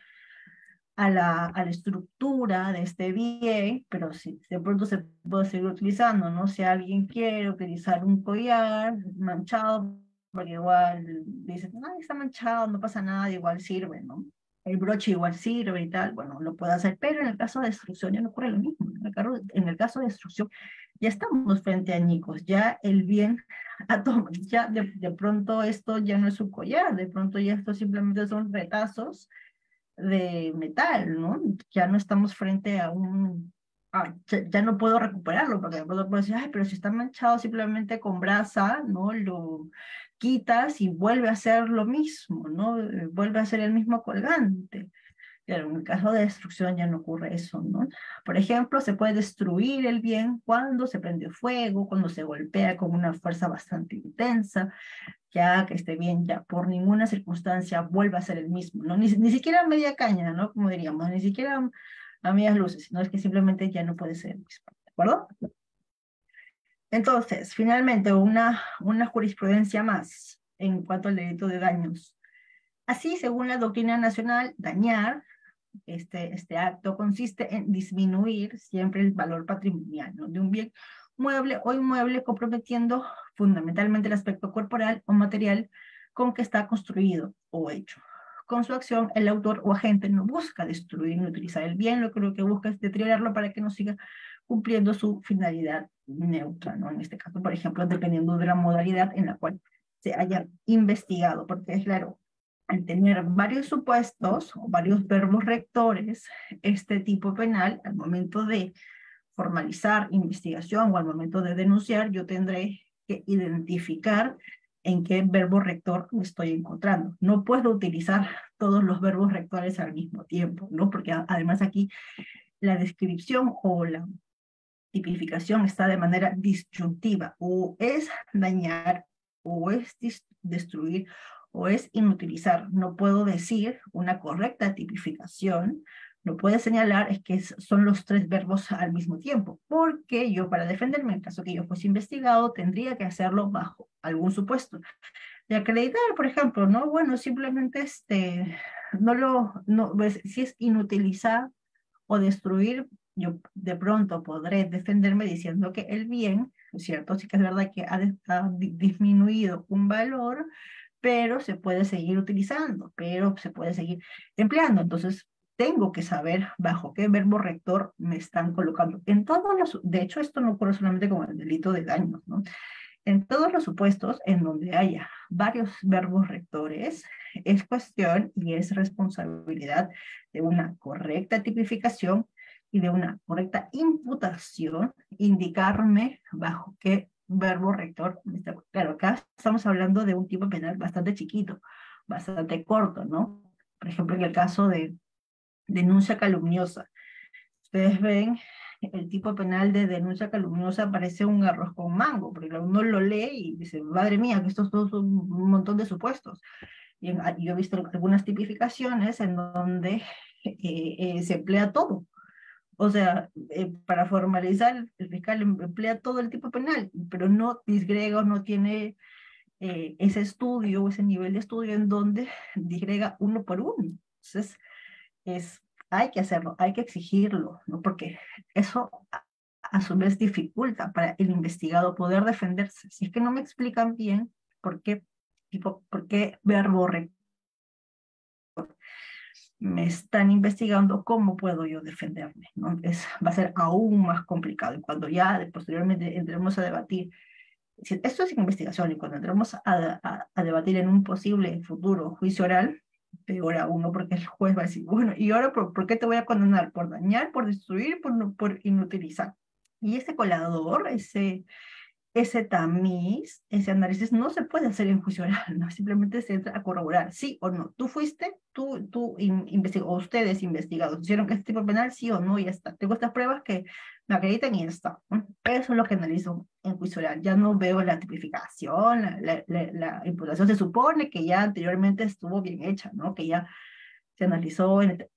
a la estructura de este bien, pero si de pronto se puede seguir utilizando, ¿no? Si alguien quiere utilizar un collar manchado, porque igual dice, no, está manchado, no pasa nada, igual sirve, ¿no? El broche igual sirve y tal, bueno, lo puede hacer, pero en el caso de destrucción ya no ocurre lo mismo. En el caso de destrucción ya estamos frente a añicos, ya el bien ya de pronto esto ya no es un collar, de pronto ya esto simplemente son retazos de metal, ¿no? Ya no estamos frente a ya no puedo recuperarlo, porque de pronto puedo decir, ay, pero si está manchado simplemente con brasa, ¿no? Lo quitas y vuelve a ser lo mismo, ¿no? Vuelve a ser el mismo colgante. Pero en el caso de destrucción ya no ocurre eso, ¿no? Por ejemplo, se puede destruir el bien cuando se prende fuego, cuando se golpea con una fuerza bastante intensa, ya que esté bien, ya por ninguna circunstancia vuelva a ser el mismo, ¿no? Ni siquiera a media caña, ¿no? Como diríamos, ni siquiera a medias luces, sino es que simplemente ya no puede ser el mismo, ¿de acuerdo? Entonces, finalmente, una jurisprudencia más en cuanto al delito de daños. Así, según la doctrina nacional, dañar, este acto consiste en disminuir siempre el valor patrimonial, ¿no? De un bien mueble o inmueble, comprometiendo fundamentalmente el aspecto corporal o material con que está construido o hecho. Con su acción, el autor o agente no busca destruir ni utilizar el bien, lo que busca es deteriorarlo para que no siga cumpliendo su finalidad neutra, ¿no? En este caso, por ejemplo, dependiendo de la modalidad en la cual se haya investigado, porque es claro, al tener varios supuestos o varios verbos rectores, este tipo penal, al momento de formalizar investigación o al momento de denunciar, yo tendré que identificar en qué verbo rector me estoy encontrando. No puedo utilizar todos los verbos rectores al mismo tiempo, ¿no? Porque además aquí la descripción o la tipificación está de manera disyuntiva, o es dañar, o es destruir, o es inutilizar. No puedo decir una correcta tipificación, no puede señalar es que son los tres verbos al mismo tiempo, porque yo para defenderme, en caso que yo fuese investigado, tendría que hacerlo bajo algún supuesto. De acreditar, por ejemplo, ¿no? Bueno, simplemente pues, si es inutilizar o destruir, yo de pronto podré defenderme diciendo que el bien, ¿es cierto? Sí que es verdad que ha disminuido un valor, pero se puede seguir utilizando, pero se puede seguir empleando. Entonces, tengo que saber bajo qué verbo rector me están colocando. De hecho, esto no ocurre solamente con el delito de daños, ¿no? En todos los supuestos en donde haya varios verbos rectores, es cuestión y es responsabilidad de una correcta tipificación y de una correcta imputación, indicarme bajo qué verbo rector. Claro, acá estamos hablando de un tipo penal bastante chiquito, bastante corto, ¿no? Por ejemplo, en el caso de denuncia calumniosa. Ustedes ven, el tipo penal de denuncia calumniosa parece un arroz con mango, porque uno lo lee y dice, madre mía, que estos todos son un montón de supuestos. Y yo he visto algunas tipificaciones en donde se emplea todo. O sea, para formalizar, el fiscal emplea todo el tipo penal, pero no disgrega o no tiene ese estudio o ese nivel de estudio en donde disgrega uno por uno. Entonces, es, hay que hacerlo, hay que exigirlo, ¿no? Porque eso a su vez dificulta para el investigado poder defenderse. Si es que no me explican bien por qué verbo rector. me están investigando, ¿cómo puedo yo defenderme? ¿No? Va a ser aún más complicado. Y cuando ya posteriormente entremos a debatir, esto es investigación, y cuando entremos a debatir en un posible futuro juicio oral, peor aún, ¿no? Porque el juez va a decir, bueno, ¿y ahora por qué te voy a condenar? ¿Por dañar, por destruir, por inutilizar? Y ese colador, ese tamiz, ese análisis no se puede hacer en juicio oral, ¿no? Simplemente se entra a corroborar, sí o no. Tú fuiste, o ustedes investigados, hicieron este tipo penal, sí o no, y ya está. Tengo estas pruebas que me acreditan y ya está, ¿no? Eso es lo que analizo en juicio oral. Ya no veo la tipificación, la imputación se supone que ya anteriormente estuvo bien hecha, ¿no? Que ya se analizó en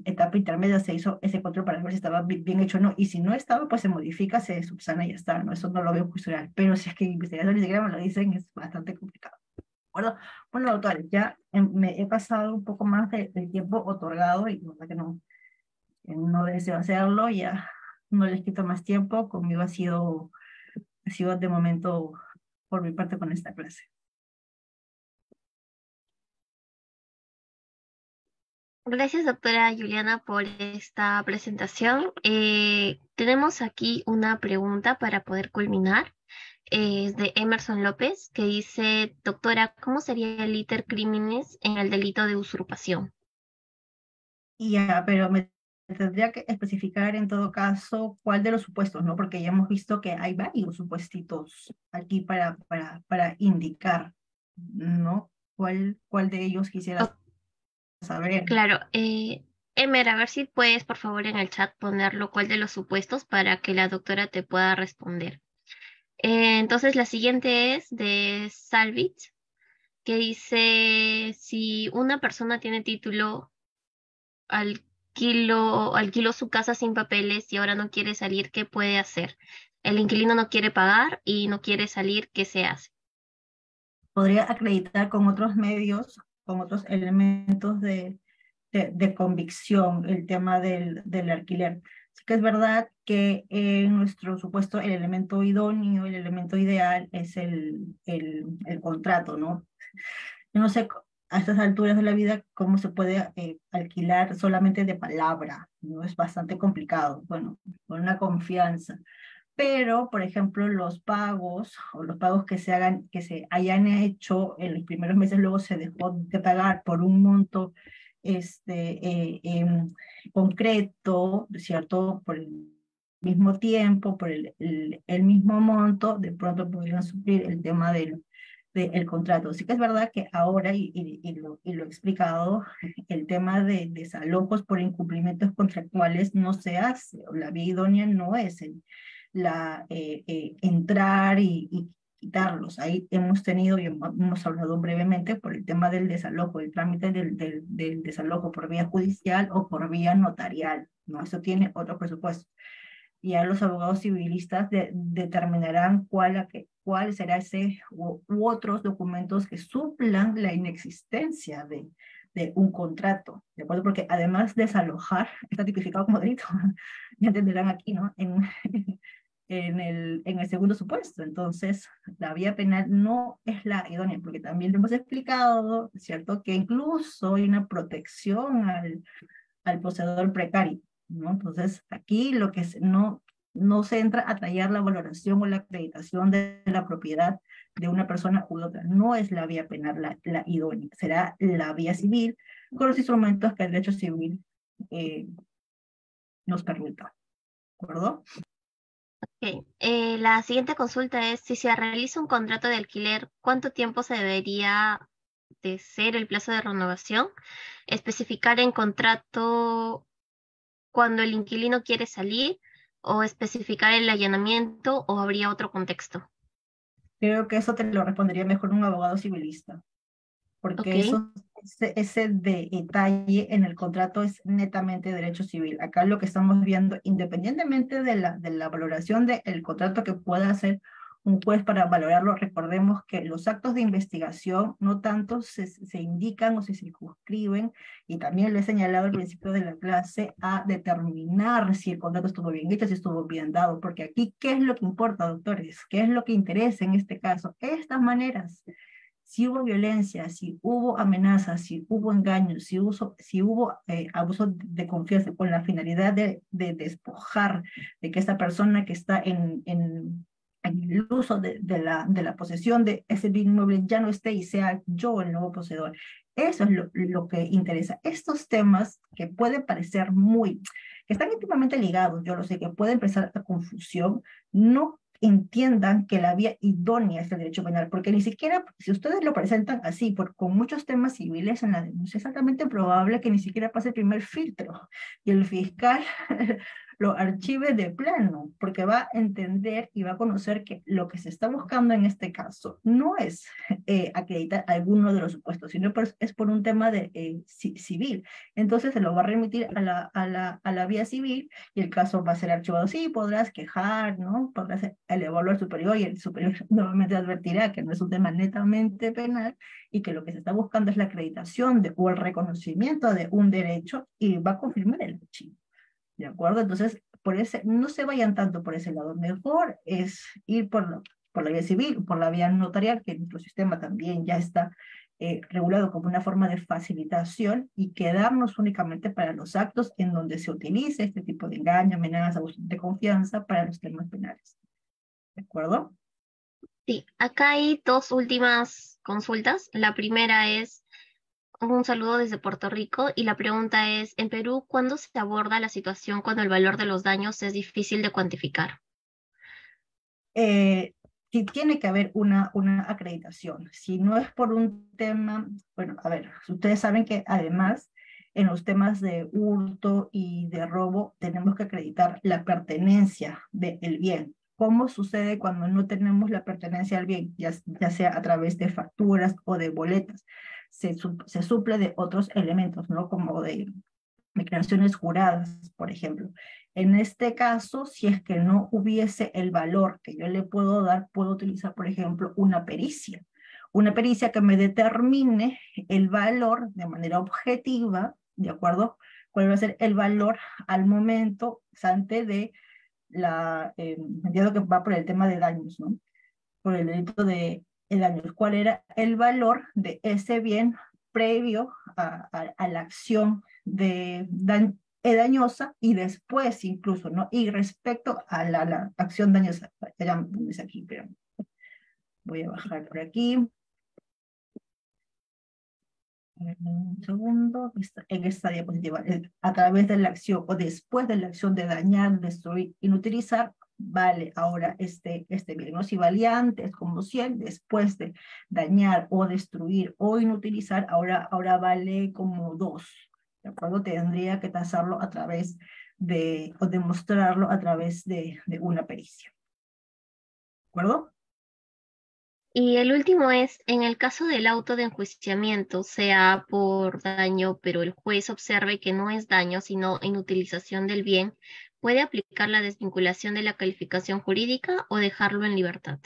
etapa intermedia, se hizo ese control para ver si estaba bien hecho o no, y si no estaba, pues se modifica, se subsana y ya está, ¿no? Eso no lo veo juicio oral, pero si es que investigadores ni siquiera me lo dicen, es bastante complicado. ¿De acuerdo? Bueno, doctores, ya me he pasado un poco más del tiempo otorgado y la verdad que no deseo hacerlo, ya no les quito más tiempo, conmigo ha sido de momento por mi parte con esta clase. Gracias, doctora Juliana, por esta presentación. Tenemos aquí una pregunta para poder culminar. Es de Emerson López, que dice, doctora, ¿cómo sería el iter criminis en el delito de usurpación? Y ya, pero me tendría que especificar en todo caso cuál de los supuestos, ¿no? Porque ya hemos visto que hay varios supuestitos aquí para indicar, ¿no? ¿Cuál de ellos quisieras Oh, saber? claro, Emer, a ver si puedes, por favor, en el chat ponerlo cuál de los supuestos para que la doctora te pueda responder. Entonces, la siguiente es de Salvit, que dice, si una persona tiene título, alquiló su casa sin papeles y ahora no quiere salir, ¿qué puede hacer? El inquilino no quiere pagar y no quiere salir, ¿qué se hace? Podría acreditar con otros medios, con otros elementos de convicción el tema del alquiler. Sí que es verdad que en nuestro supuesto el elemento idóneo, el elemento ideal es el contrato, ¿no? Yo no sé a estas alturas de la vida cómo se puede alquilar solamente de palabra, ¿no? Es bastante complicado, bueno, con una confianza. Pero, por ejemplo, los pagos o los pagos que se hayan hecho en los primeros meses, luego se dejó de pagar por un monto concreto, ¿cierto? Por el mismo tiempo, por el mismo monto, de pronto podrían suplir el tema del contrato. Sí que es verdad que ahora, y lo he explicado, el tema de desalojos por incumplimientos contractuales no se hace, o la vía idónea no es entrar y quitarlos. Ahí hemos tenido y hemos hablado brevemente por el tema del desalojo, el trámite del desalojo por vía judicial o por vía notarial, ¿no? Eso tiene otro presupuesto. Ya los abogados civilistas determinarán cuál será ese u otros documentos que suplan la inexistencia de un contrato, ¿de acuerdo? Porque además desalojar está tipificado como delito, ya entenderán aquí, ¿no? En el segundo supuesto. Entonces, la vía penal no es la idónea, porque también le hemos explicado, ¿cierto?, que incluso hay una protección al poseedor precario, ¿no? Entonces, aquí lo que no se entra a tallar la valoración o la acreditación de la propiedad de una persona u otra. No es la vía penal la idónea, será la vía civil con los instrumentos que el derecho civil eh, nos permita, ¿de acuerdo? Ok, la siguiente consulta es, si se realiza un contrato de alquiler, ¿cuánto tiempo se debería de ser el plazo de renovación? Especificar en contrato cuando el inquilino quiere salir o especificar el allanamiento o habría otro contexto. Creo que eso te lo respondería mejor un abogado civilista, Ok, porque ese detalle en el contrato es netamente derecho civil. Acá lo que estamos viendo, independientemente de la valoración del contrato que pueda hacer un juez para valorarlo, recordemos que los actos de investigación no tanto se indican o se circunscriben, y también lo he señalado al principio de la clase, a determinar si el contrato estuvo bien hecho, si estuvo bien dado, porque aquí, ¿qué es lo que importa, doctores? ¿Qué es lo que interesa en este caso? Estas maneras. Si hubo violencia, si hubo amenazas, si hubo engaños, si hubo abuso de confianza con la finalidad de despojar de que esta persona que está en el uso de la posesión de ese bien inmueble ya no esté y sea yo el nuevo poseedor. Eso es lo que interesa. Estos temas que pueden parecer que están íntimamente ligados, yo lo sé, que puede empezar a confusión, no entiendan que la vía idónea es el derecho penal, porque ni siquiera, si ustedes lo presentan así, con muchos temas civiles en la denuncia, es altamente probable que ni siquiera pase el primer filtro, y el fiscal lo archive de plano, porque va a entender y va a conocer que lo que se está buscando en este caso no es acreditar alguno de los supuestos, sino es por un tema civil. Entonces se lo va a remitir a la vía civil y el caso va a ser archivado. Sí, podrás quejar, ¿no? Podrás elevarlo al superior y el superior nuevamente advertirá que no es un tema netamente penal y que lo que se está buscando es la acreditación o el reconocimiento de un derecho y va a confirmar el archivo. ¿De acuerdo? Entonces, no se vayan tanto por ese lado. Mejor es ir por la vía civil, por la vía notarial, que nuestro sistema también ya está regulado como una forma de facilitación y quedarnos únicamente para los actos en donde se utilice este tipo de engaño, amenaza, abuso de confianza para los temas penales. ¿De acuerdo? Sí, acá hay dos últimas consultas. La primera es un saludo desde Puerto Rico y la pregunta es, en Perú, ¿cuándo se aborda la situación cuando el valor de los daños es difícil de cuantificar? Sí tiene que haber una acreditación. Si no es por un tema, bueno, a ver, ustedes saben que además en los temas de hurto y de robo tenemos que acreditar la pertenencia del bien. ¿Cómo sucede cuando no tenemos la pertenencia al bien, ya sea a través de facturas o de boletas? Se suple de otros elementos, ¿no? Como de declaraciones juradas, por ejemplo. En este caso, si es que no hubiese el valor que yo le puedo dar, puedo utilizar, por ejemplo, una pericia que me determine el valor de manera objetiva, ¿de acuerdo? ¿Cuál va a ser el valor al momento antes de entiendo que va por el tema de daños, ¿no? Por el delito de daños. ¿Cuál era el valor de ese bien previo a la acción dañosa y después incluso, ¿no? Y respecto a la acción dañosa. Ya es aquí, pero voy a bajar por aquí. Un segundo, en esta diapositiva, a través de la acción o después de la acción de dañar, destruir, inutilizar, vale ahora este bien, ¿no? Si valía antes como 100, después de dañar o destruir o inutilizar, ahora vale como 2, ¿de acuerdo? Tendría que tasarlo a través o demostrarlo a través de una pericia, ¿de acuerdo? Y el último es, en el caso del auto de enjuiciamiento, sea por daño, pero el juez observe que no es daño, sino inutilización del bien, ¿puede aplicar la desvinculación de la calificación jurídica o dejarlo en libertad?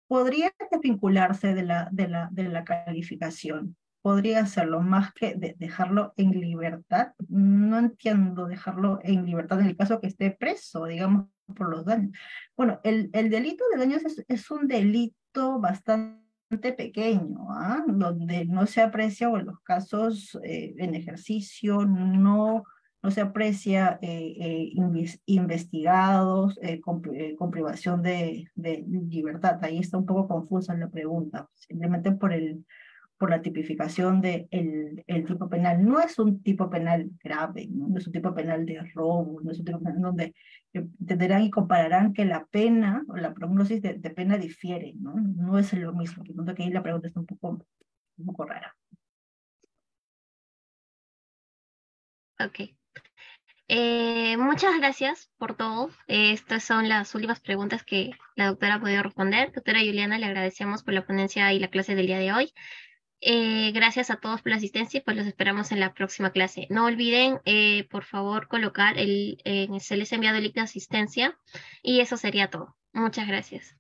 Podría desvincularse de la calificación, podría hacerlo más que dejarlo en libertad. No entiendo dejarlo en libertad en el caso que esté preso, digamos, por los daños. Bueno, el delito de daños es un delito bastante pequeño, ¿ah? Donde no se aprecia, o en los casos en ejercicio, no se aprecia investigados con privación de libertad. Ahí está un poco confusa la pregunta, simplemente por la tipificación del el tipo penal. No es un tipo penal grave, ¿no? No es un tipo penal de robo, no es un tipo penal donde entenderán y compararán que la pena o la prognosis de pena difiere, ¿no? No es lo mismo, por tanto que ahí la pregunta está un poco rara. Ok. Muchas gracias por todo. Estas son las últimas preguntas que la doctora ha podido responder. Doctora Juliana, le agradecemos por la ponencia y la clase del día de hoy. Gracias a todos por la asistencia y pues los esperamos en la próxima clase. No olviden, por favor, colocar se les ha enviado el link de asistencia y eso sería todo. Muchas gracias.